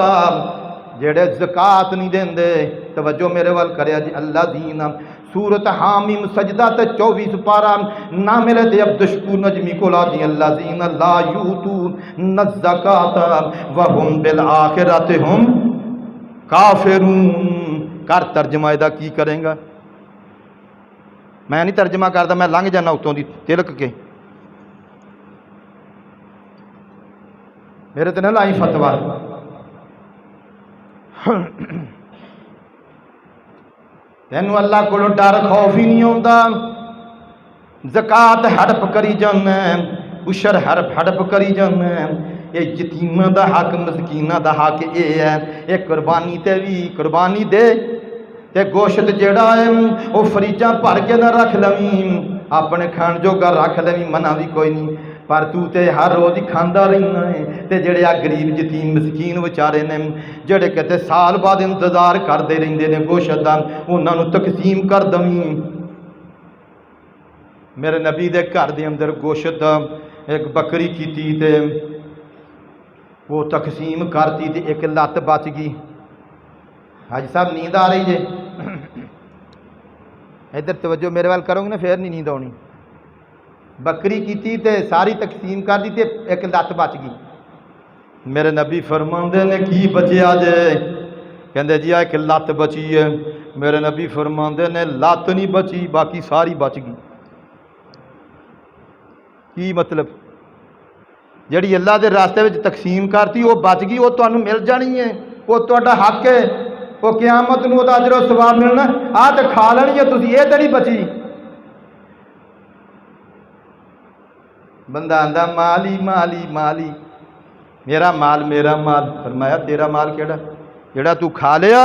جڑے زکات نہیں دیندے۔ توجہ میرے وال کریا جی۔ الذین، سورۃ حامیم سجدہ تے 24 پارہ، نہ میرے تے عبد الشکور نجمی کو لا دی۔ الذین لا یؤتون الزکاۃ وهم بالآخرۃ هم کافرون۔ کر ترجمہ دا کی کریں گا؟ میں نہیں ترجمہ کرتا، میں لنگ جانا اتوں دی تلک کے، میرے تے نہ لائی فتوا۔ تینوں اللہ کو ڈر خوف ہی نہیں آتا۔ زکات ہڑپ کری جانا، عشر ہڑپ کری جانا۔ یہ یتیماں دا حق، مسکیناں دا حق اے ہے۔ یہ قربانی تے بھی قربانی دے تے گوشت جیڑا ہے وہ فریجاں بھر کے نہ رکھ لویں، اپنے کھان جوگا رکھ لویں، منع بھی کوئی نہیں، پر تو تے ہر روز ہی کھاندا رہنا ہے۔ تے جڑے آ غریب یتیم مسکین بیچارے نے، جڑے کہتے سال بعد انتظار کردے رہندے نے گوشت دا، انہاں نوں تقسیم کر دویں۔ میرے نبی دے گھر دے اندر گوشت دا ایک بکری کیتی تے وہ تقسیم کرتی تے ایک لت بچ گئی۔ حاجی صاحب نیند آ رہی جے؟ ادھر توجہ میرے وال کرو گے نا پھر نہیں نیند آنی۔ بکری کیتی تے ساری تقسیم کر دی تے ایک لت بچ گئی۔ میرے نبی فرماندے نے کی بچیا جے؟ کہندے جی ایک لت بچی ہے۔ میرے نبی فرماندے نے لت نہیں بچی، باقی ساری بچ گئی۔ کی مطلب؟ جڑی اللہ دے راستے وچ تقسیم کرتی وہ بچ گئی، وہ تانوں مل جانی ہے، وہ تہاڈا حق ہے، وہ قیامت نوں دا اجر و ثواب ملنا۔ آ تے کھا لینی ہے تسی، یہ تے نہیں بچی۔ بندہ آندا مالی مالی مالی، میرا مال میرا مال۔ فرمایا تیرا مال کیڑا؟ جڑا تو کھا لیا،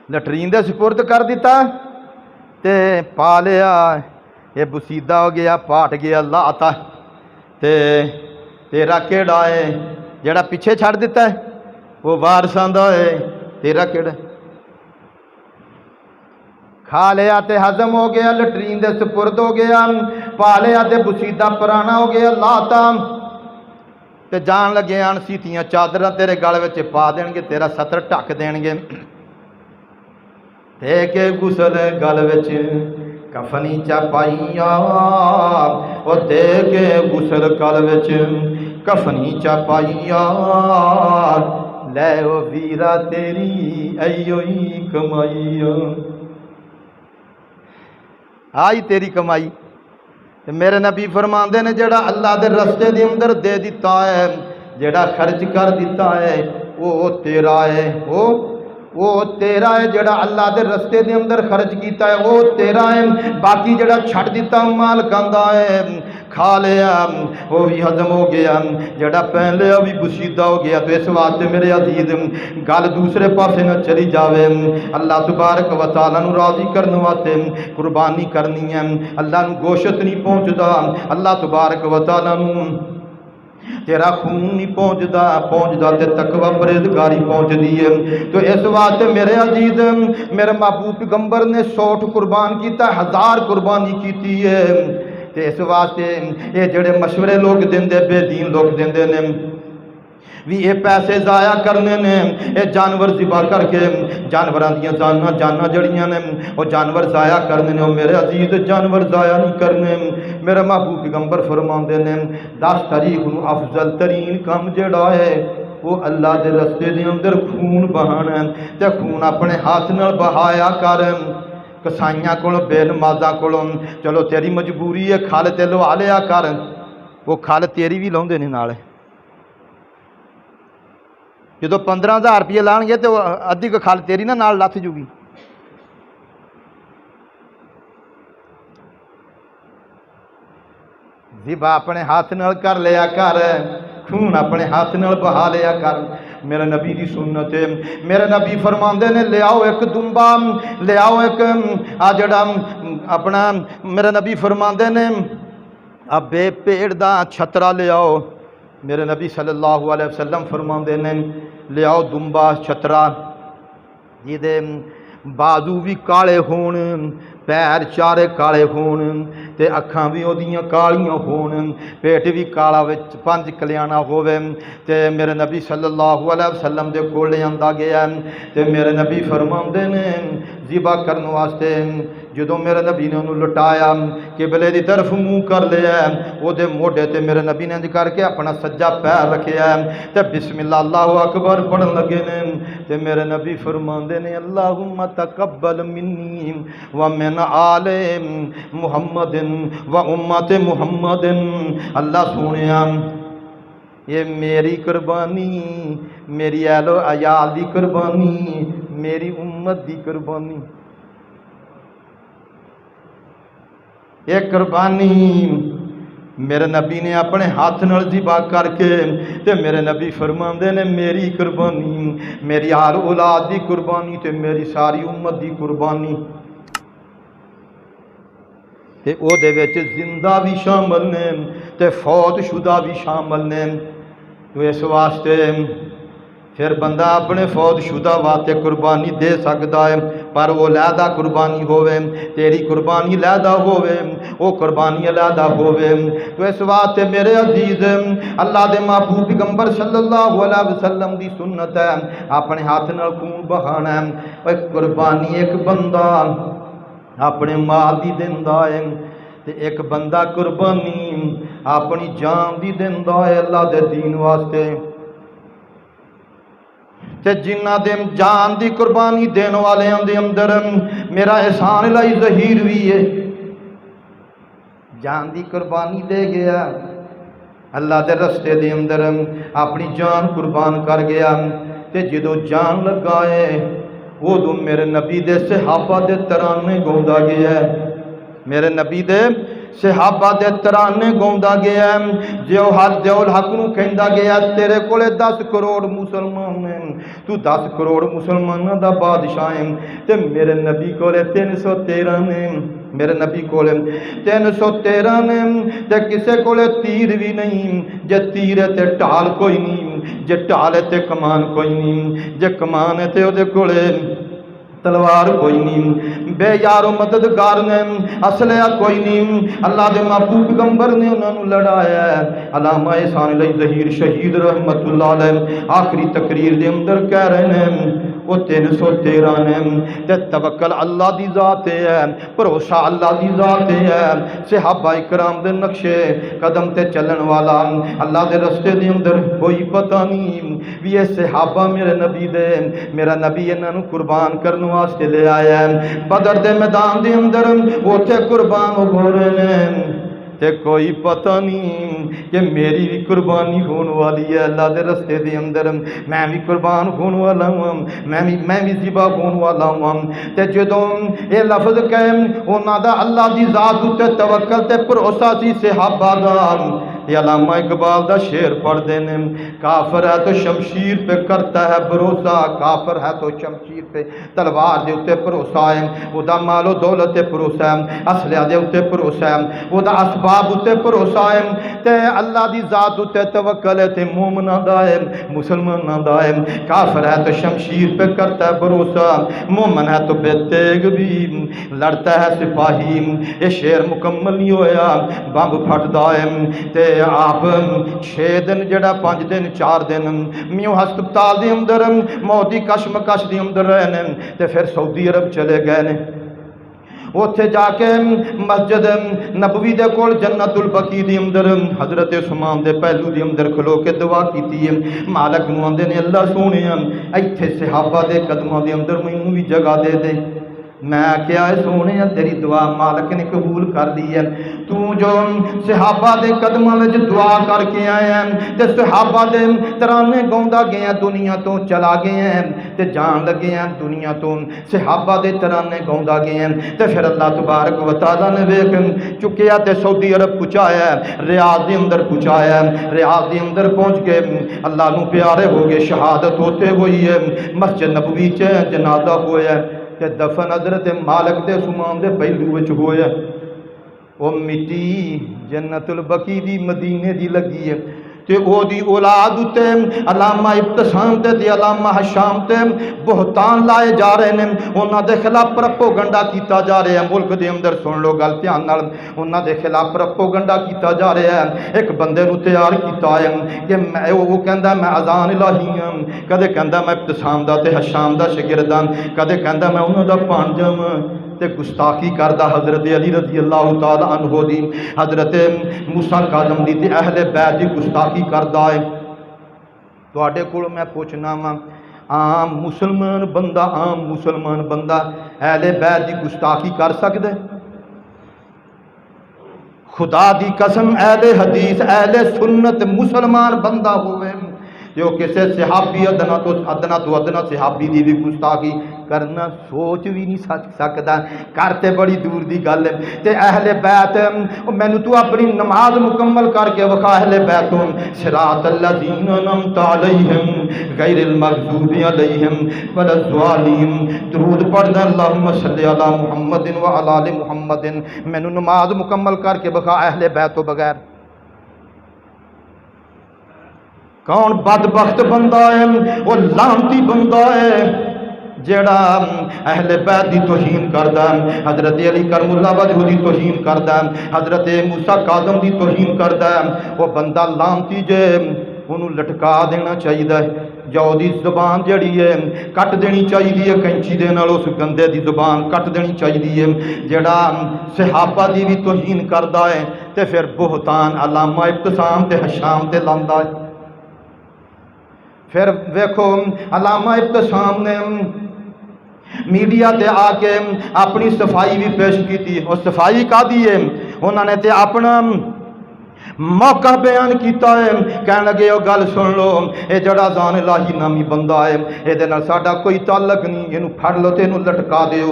لٹرین دے سپرد کر دیتا تے پا لیا، یہ بسیدہ ہو گیا، پاٹ گیا، اللہ آتا تے تیرا کیڑا ہے؟ جڑا پیچھے چھڑ دیتا ہے وہ وارثاں دا ہے، تیرا کیڑا؟ کھا لیا تے ہضم ہو گیا، لٹرین دے سپرد ہو گیا، پا لیا تے بسیدہ پرانا ہو گیا، اللہ آتا تے جان لگے آن سیتیاں چادراں تیرے گل وچ پا دین گے، تیرا ستر ٹک دین گے، تے کے غسل گل وچ کفنی چا پائیا، او دے کے غسل گل وچ کفنی چا پائیا، لے او ویرا تیری ایو ہی کمائی، آئی تیری کمائی۔ میرے نبی فرماندے نے جڑا اللہ دے رستے دے اندر دے دیتا ہے، جڑا خرچ کر دیتا ہے وہ تیرا ہے، وہ تیرا ہے۔ جڑا اللہ دے رستے دے اندر خرچ کیتا ہے وہ تیرا ہے، باقی جڑا چھڑ دیتا مال کاندا ہے، کھا لیا وہ بھی ہضم ہو گیا، جڑا پہن لیا بھی بسیدہ ہو گیا۔ تو اس واسطے میرے عزیز گل دوسرے پاسے نہ چلی جاوے، اللہ تبارک و تعالیٰ نو راضی کرنے واسطے قربانی کرنی ہے۔ اللہ نو گوشت نہیں پہنچدا، اللہ تبارک و تعالیٰ نو تیرا خون نہیں پہنچدا تے تقوی پرہیزگاری پہنچدی ہے۔ تو اس واسطے میرے عزیز میرے محبوب پیغمبر نے 100 قربان کیتا، 1000 قربانی کیتی ہے۔ تے اس واسطے یہ جڑے مشورے لوگ دیندے، بے دین لوگ دیندے نے، بھی یہ پیسے ضائع کرنے نے، یہ جانور ذبح کر کے جانوراں دیاں جانا جڑیاں نے وہ جانور ضائع کرنے نے، وہ میرے عزیز جانور ضائع نہیں کرنے۔ میرے محبوب پیغمبر فرماندے نے 10 تاریخ نو افضل ترین کام جڑا ہے وہ اللہ دے رستے دے اندر خون بہانا ہے، تے خون اپنے ہاتھ نال بہایا کر۔ کسائیاں کول بے نمازاں کولوں چلو تیری مجبوری ہے کھال تے لوا لیا کر، وہ کھال تیری بھی لاؤندے نے نال۔ جدو 15,000 روپیے لان گے تو ادھی کو کھال تیری نہ نال لتھ جوگی۔ ذبح اپنے ہاتھ نال کر لیا کر، خون اپنے ہاتھ نال بہا لیا کر۔ میرے نبی دی سنت ہے، میرے نبی فرماندے نے لے آؤ ایک دمبا، لے آؤ ایک جڑا اپنا، میرے نبی فرماندے نے بے پیڑ دا چھترا لے آؤ۔ میرے نبی صلی اللہ علیہ وسلم فرماندے نے لے آؤ دمبا چھترا جی دے بازو بھی کالے ہون، پیر چارے کالے ہون، تے اکھاں بھی اودیاں کالیاں ہون، پیٹ بھی کالا وچ 5 کلیانا ہووے۔ تے میرے نبی صلی اللہ علیہ وسلم دے کول آندا گیا تے میرے نبی فرماندے نے ذبح کرن واسطے جدوں میرے نبی نے انہوں لٹایا قبلے دی طرف منہ کر لیا، او دے موڈے تے میرے نبی نے کر کے اپنا سجا پیر رکھیا تے بسم اللہ اللہ اکبر پڑھن لگے نے تے میرے نبی فرماندے نے اللہم تقبل منی ومن آل محمد و امت محمد۔ اللہ سونیا یہ میری قربانی، میری اہل و عیال دی قربانی، میری امت دی قربانی، یہ قربانی میرے نبی نے اپنے ہاتھ نال ذبح کر کے تے میرے نبی فرماندے نے میری قربانی، میری ہر اولاد دی قربانی تے میری ساری امت دی قربانی۔ تے او دے وچ زندہ بھی شامل نے تے فوت شدہ بھی شامل نے۔ تو اس واسطے پھر بندہ اپنے فوت شدہ واسطے قربانی دے سکتا ہے، پر وہ علیحدہ قربانی ہوئے، تیری قربانی علیحدہ ہوئے، وہ قربانی علیحدہ ہوئے۔ تو اس واسطے میرے عزیز اللہ دے محبوب پیغمبر صلی اللہ علیہ وسلم دی سنت ہے اپنے ہاتھ نال خون بہانا ہے۔ ایک قربانی ایک بندہ اپنے مال دی دیندا ہے تے ایک بندہ قربانی اپنی جان دی دیندا ہے اللہ دے دین واسطے۔ تے جنہ دے جان دی قربانی دین والے دے اندر میرا احسان الہی ظہیر بھی ہے، جان دی قربانی دے گیا اللہ دے رستے دے اندر اپنی جان قربان کر گیا تے جدو جان لگائے وہ دو میرے نبی دے صحابہ دے ترانے گوندا گیا ہے، میرے نبی دے صحابہ دے ترانے گوندا گیا ہے۔ جو الحق نو کہندا گیا تیرے کولے 10 کروڑ مسلمان ہیں، تو 10 کروڑ مسلمانوں دا بادشاہ ہے تے میرے نبی کولے 313 نے، میرے نبی کولے 313 نے تے کسے کولے تیر بھی نہیں، جے تیر ہے تے ٹال کوئی نہیں، جے ٹال ہے تے کمان کوئی نہیں، جے کمان ہے تے او دے کولے تلوار کوئی نہیں، بے یار و مددگار نے اسلحہ کوئی نہیں۔ اللہ دے محبوب پیغمبر نے انہوں نے لڑایا ہے۔ علامہ احسان الہی ظہیر شہید رحمت اللہ علیہ آخری تقریر دے اندر کہہ رہے ہیں وہ 313 نے تے توکل اللہ دی ذات ہے، بھروسہ اللہ دی ذات ہے۔ صحابہ اکرام دے نقشے قدم تے چلن والا اللہ دے رستے دے اندر کوئی پتہ نہیں بھی یہ صحابہ میرے نبی دے، میرا نبی انہاں نوں قربان کرن واسطے لے آیا ہے۔ بدر دے میدان دے اندر اوتھے قربان ہو رہے نے تے کوئی پتہ نہیں کہ میری بھی قربانی ہون والی ہے اللہ دے رستے دے اندر، میں بھی قربان ہون والا ہوں، میں بھی ذبح ہون والا ہوں۔ تے جدوں اے لفظ کہے انہاں دا اللہ دی ذات تے توکل تے بھروسہ سی صحابہ دا، یہ علامہ اقبال دا شعر پڑھ دینے کافر ہے تو شمشیر پہ کرتا ہے بھروسہ، کافر ہے تو شمشیر پہ تلوار دے اتے بھروسہ ہے، وہ دا مال و دولت تے بھروسہ ہے، اسلحہ دے اتے بھروسہ ہے، وہ دا اسباب اتے بھروسہ ہے تے اللہ دی ذات اتے توکل ہے تے مومنہ دا ہے مسلمانہ دا ہے۔ کافر ہے تو شمشیر پہ کرتا ہے بھروسہ، مومن ہے تو بے تیغ بھی لڑتا ہے سپاہی۔ یہ شعر مکمل نہیں ہویا، بمب پھٹ دا ہے تے آپ 6 دن جڑا 5 دن 4 دن میوں ہسپتال دے اندر موت دی کشمکش دے اندر رہے نے تے پھر سعودی عرب چلے گئے نے اوتھے جا کے مسجد نبوی دے کول جنت البقیع دے اندر حضرت عثمان دے پہلو دے اندر کھلو کے دعا کیتی ہے مالک نوں آندے نے اللہ سونیا ایتھے صحابہ دے قدماں دے اندر مینوں بھی جگہ دے دے میں کیا ہے سونے تیری دعا مالک نے قبول کر دی ہے تو جو صحابہ دے قدموں میں دعا کر کے آئے ہیں تے صحابہ دے ترانے گوندا گئے ہیں دنیا تو چلا گئے ہیں تے جان لگے ہیں دنیا تو صحابہ دے ترانے گوندا گئے ہیں تے پھر اللہ تبارک و تعالیٰ نے ویکھ چکیا تے سعودی عرب پہنچایا ہے ریاض دے اندر پہنچایا ہے ریاض دے اندر پہنچ کے اللہ نو پیارے ہو گئے شہادت ہوتے ہوئی ہے مسجد نبوی چ جنازہ ہویا ہے کہ دفن حضرت مالک دے عثمان دے پہلو وچ ہویا او مٹی جنت البقیع دی مدینے دی لگی ہے تے او دی اولاد تے علامہ ابتسام تے علامہ حشام تے بہتان لائے جا رہے ہیں انہاں دے خلاف پروپیگنڈا کیتا جا رہا ہے ملک دے اندر سن لو گل دھیان نال انہاں دے خلاف پروپیگنڈا کیتا جا رہا ہے ایک بندے نو تیار کیتا ہے کہ میں وہ کہندا میں اذان الہی ہاں کدے کہندا میں ابتسام دا تے حشام دا شاگرد ہاں کدے کہندا میں انہاں دا پانجم تے گستاخی کردہ حضرت علی رضی اللہ تعالی عنہ دی حضرت موسیٰ کاظم دی تے اہل بیت دی گستاخی کردہ ہے تواڈے کول میں پوچھنا وا عام مسلمان بندہ اہل بیت دی گستاخی کر سکدے خدا دی قسم اہل حدیث اہل سنت مسلمان بندہ ہوئے جو کسے صحابی ادنا تو ادنا صحابی دی بھی گستاخی کرنا سوچ بھی نہیں سکتا کرتے بڑی دور دی گل ہے تے اہل بیت مینوں تو اپنی نماز مکمل کر کے وکھا اہل بیت صراط الذین انعمت علیہم غیر المغضوب علیہم ولا الضالین درود پڑھنا اللہم صلی علی محمد وعلی آل محمد مینوں نماز مکمل کر کے وکھا اہل بیت تو بغیر کون بدبخت بندہ ہے وہ لعنتی بندہ ہے جیڑا اہل بیت دی توہین کردا ہے حضرت علی کرم اللہ وجہ دی توہین کردا ہے حضرت موسیٰ کاظم دی توہین کردا ہے وہ بندہ لعنتی جے انہوں لٹکا دینا چاہیے جو دی زبان جڑی ہے کٹ دینی چاہیے کینچی دے نال اس گندے دی زبان کٹ دینی چاہیے جڑا صحابہ دی بھی توہین کردا ہے تے پھر بہتان علامہ ابتسام تے حشام تے لاندا ہے پھر دیکھو علامہ ابتسام نے میڈیا تے آ کے اپنی صفائی بھی پیش کی تھی اور صفائی کا دی ہے انہوں نے تے اپنا موقع بیان کیتا ہے کہنے لگے او گل سن لو اے جڑا ذان الہی نامی بندہ ہے اے دے نال ساڈا کوئی تعلق نہیں اینو پھڑ لو تے اینو لٹکا دیو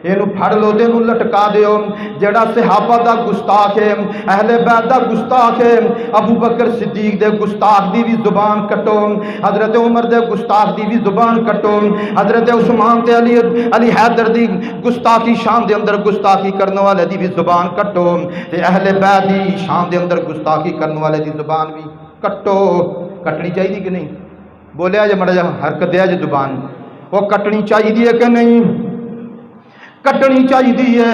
اینو پھڑ لو تے اینو لٹکا دیو جڑا صحابہ دا گستاخ ہے اہل بیت دا گستاخ ہے ابو بکر صدیق دے گستاخ دی بھی زبان کٹو حضرت عمر دے گستاخ دی بھی زبان کٹو حضرت عثمان تے علی حیدر دی گستاخی شان دے اندر گستاخی کرنے والے دی بھی زبان کٹو تے اہل بیت دی شان دے اندر گستاخی کرنے والے دی زبان بھی کٹو کٹنی چاہیے کہ نہیں بولیا جے مڑا جا حرکت دیا جے زبان وہ کٹنی چاہیے کہ نہیں کٹنی چاہیے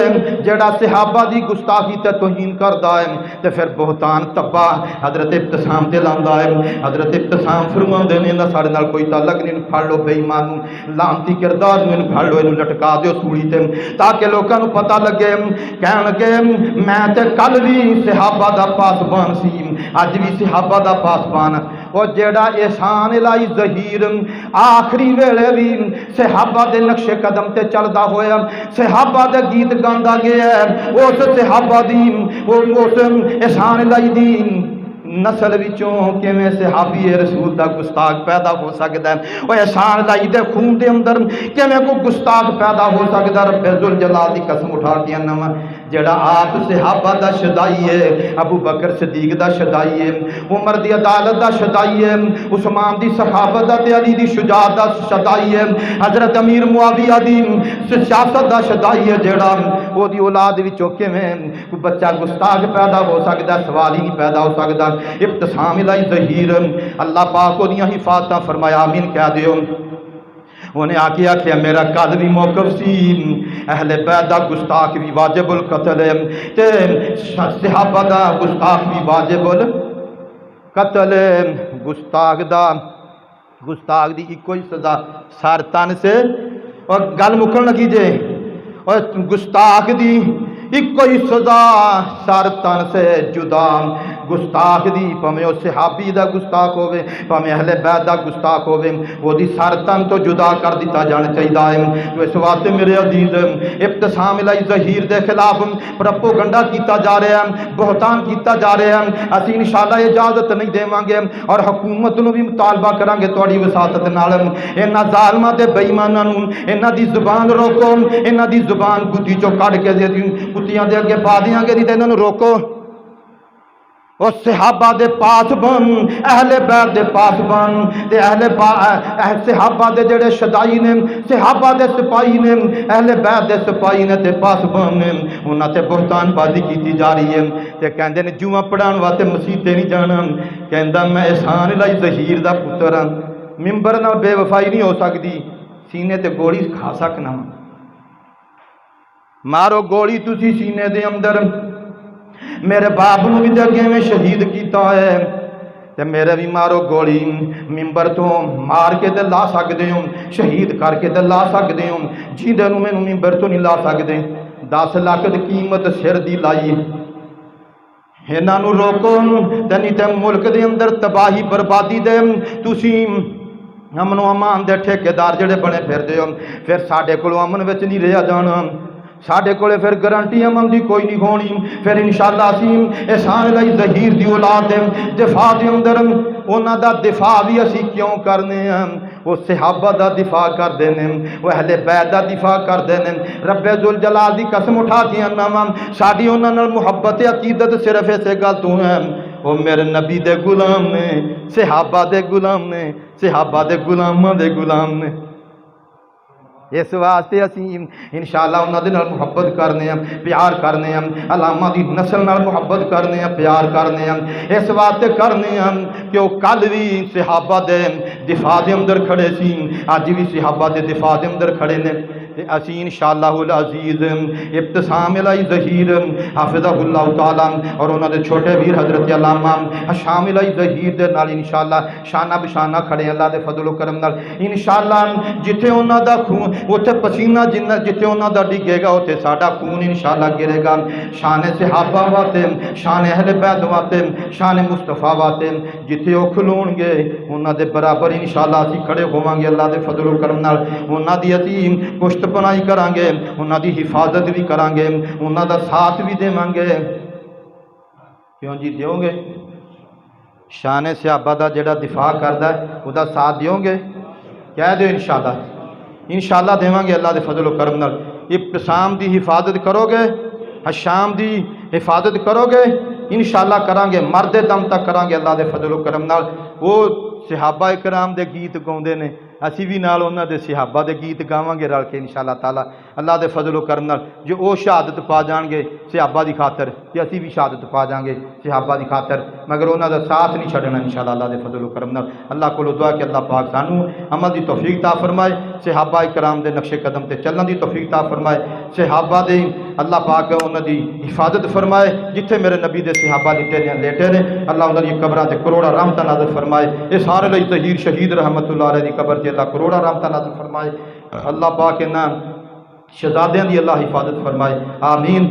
جڑا صحابہ دی گستاخی تے توہین کردا ہے تے پھر بہتان تبا حضرت ابتسام تے لاندا ہے حضرت ابتسام فرماندے نے نہ ساڈے نال کوئی تعلق نہیں پھڑ لو بے ایمان لعنتی کردار نوں پھڑ لو اینو لٹکا دیو سولی تے تاکہ لوکاں نوں پتہ لگے کہن لگے میں تے کل بھی صحابہ دا پاسبان سی اج بھی صحابہ دا پاسبان وہ جیڑا احسان الہی ظہیر آخری ویلے بھی صحابہ دے نقش قدم تے چلدا ہویا صحابہ دے گیت گاندا گیا اس صحابہ دی اس احسان الہی دی نسل وچوں کیویں صحابی رسول دا گستاخ پیدا ہو سکدا ہے او احسان الہی دے خون دے اندر کیویں کو گستاخ پیدا ہو سکدا ہے رب ذوالجلال دی قسم اٹھا کے انما جڑا آپ صحابہ دا شدائی ہے ابو بکر صدیق دا شدائی ہے عمر دی عدالت دا شدائی ہے عثمان دی سخاوت دا تے علی دی شجاعت دا شدائی ہے حضرت امیر معاویہ دی سیاست دا شدائی ہے جڑا او دی اولاد وچوں کیویں کوئی بچہ گستاخ پیدا ہو سکدا سوال ہی نہیں پیدا ہو سکدا ابتسام الہی ظہیر اللہ پاک او دیاں حفاظتاں فرمایا آمین کہہ دیو انہیں آکے آکھیا میرا قد بھی موقف سی اہل بیت دا گستاخ بھی واجب القتل تے صحابہ دا گستاخ بھی واجب قتل گستاخ دی ایک ہی سزا سر تن سے، اور گل مکن لگی جے، اور گستاخ دی ایک ہی سزا سر تن سے جدا۔ گستاخ دی پاویں او صحابی دا گستاخ ہوے، پاویں اہل بیت دا گستاخ ہوے، وہ دی سر تن تو جدا کر دیتا جانا چاہیے ہے۔ تو اس واسطے میرے عزیز ابتسام الہی ظہیر دے خلاف پروپیگنڈا کیتا جا رہا ہے، بہتان کیتا جا رہا ہے۔ اسی انشاءاللہ اجازت نہیں دیواں گے، اور حکومت نو بھی مطالبہ کران گے تہاڈی وساطت نال، انہاں ظالماں تے بے ایماناں نوں انہاں دی زبان روکو، انہاں دی زبان گدی چوں کڈ کے کتیاں دے اگے پا دیاں گے، تے انہاں نوں روکو۔ اور صحابہ دے پاس بن، اہل بیت دے پاس بن، تے صحابہ دے جڑے شدائی نے، صحابہ دے سپاہی نے، اہل بیت دے سپاہی نے تے پاس بن نے، انہاں تے بہتان بازی کیتی جا رہی ہے۔ تے کہندے نے جمعہ پڑھان واسطے مسیح تے نہیں جانا، کہندا میں احسان الہی ظہیر دا پتر ہاں، ممبر نال بے وفائی نہیں ہو سکتی، سینے تے گولی کھا سکنا، مارو گولی تسی سینے دے اندر، میرے باپ نو بھی اگے میں شہید کیتا ہے، تے میرے بھی مارو گولی، ممبر تو مار کے تے لا سکدے ہو، شہید کر کے تے لا سکدے ہو، جیندے نو مینوں ممبر تو نہیں لا سکدے۔ 10 لاکھ دی قیمت سر دی لائی، انہاں نو روکو، تے نہیں تے ملک دے اندر تباہی بربادی دے تسی امن و امان دے ٹھیکیدار جڑے بنے پھردے ہو، پھر ساڈے کولوں امن وچ نہیں رہیا جانا، ساڈے کولے پھر گارنٹی امن دی کوئی نہیں ہونی۔ پھر انشاءاللہ اسی احسان الہی ظہیر دی اولاد دے دفاع دے اندر انہاں دا دفاع بھی اسی کیوں کرنے ہیں؟ وہ صحابہ دا دفاع کر دینے، وہ اہل بیت دا دفاع کر دینے۔ رب ذوالجلال دی قسم اٹھا کے انہاں ساڈی انہاں نال محبت عقیدت صرف اسے گل تو ہے، وہ میرے نبی دے غلام نے، صحابہ دے غلام نے، صحابہ دے غلاماں دے غلام نے۔ اس واسطے اسی انشاءاللہ انہاں دے نال محبت کرنے ہیں، پیار کرنے ہیں، علامہ دی نسل نال محبت کرنے ہیں، پیار کرنے ہیں، اس واسطے کرنے ہیں کہ وہ کل بھی صحابہ دے دفاع دے اندر کھڑے سی، اج بھی صحابہ دے دفاع دے اندر کھڑے نے۔ اسی انشاءاللہ العزیز ابتسام الہی ظہیر حافظہ اللہ تعالیٰ اور انہوں نے چھوٹے ویر حضرت علامہ حشام الہی ظہیر دے نال انشاءاللہ شانہ بشانہ کھڑے اللہ دے فضل و کرم نال انشاءاللہ جتھے انہوں دا خون اتھے پسینہ جتھے انہوں دا ڈگے گا اتھے ساڈا خون انشاءاللہ گرے گا۔ شان صحابہ واتے، شان اہل بیت واتے، شان مصطفیٰ واتے جتھے وہ کھلون گے انہوں دے برابر انشاءاللہ اسی کھڑے ہوواں گے اللہ دے فضل و کرم نال، انہوں دی اسی پشت پناہی کران گے، انہاں دی حفاظت بھی کران گے، انہاں دا ساتھ بھی دیواں گے۔ کیوں جی دیو گے؟ شان صحابہ دا جڑا دفاع کردا ہے او دا ساتھ دیو گے؟ کہہ دیو انشاءاللہ، انشاءاللہ دیواں گے اللہ دے فضل و کرم نال۔ ابتسام دی حفاظت کرو گے، حشام دی حفاظت کرو گے، انشاءاللہ کران گے، مرد دم تک کران گے اللہ دے فضل و کرم نال۔ وہ صحابہ کرام دے گیت گاؤندے نے، اسی بھی نال انہاں دے صحابہ دے گیت گاواں گے رل کے انشاءاللہ تعالی اللہ دے فضل و کرم نال۔ جو او شہادت پا جان گے صحابہ دی خاطر تے اسی بھی شہادت پا جان گے صحابہ دی خاطر، مگر انہاں دا ساتھ نہیں چھڈنا انشاءاللہ اللہ دے فضل و کرم نال۔ اللہ کولو دعا کہ اللہ پاک سانو عمل دی توفیق عطا فرمائے، صحابہ کرام دے نقش قدم تے چلن دی توفیق عطا فرمائے، صحابہ دے اللہ پاک انہاں دی حفاظت فرمائے، جتھے میرے نبی دے صحابہ لیٹے نے اللہ انہاں دی قبراں تے کروڑا رحمتاں نازل فرمائے۔ احسان الہی ظہیر شہید رحمت اللہ علیہ دی قبر تے اللہ کروڑا رحمتاں نازل فرمائے۔ اللہ پاک انہاں شہزادیاں دی اللہ حفاظت فرمائے، آمین۔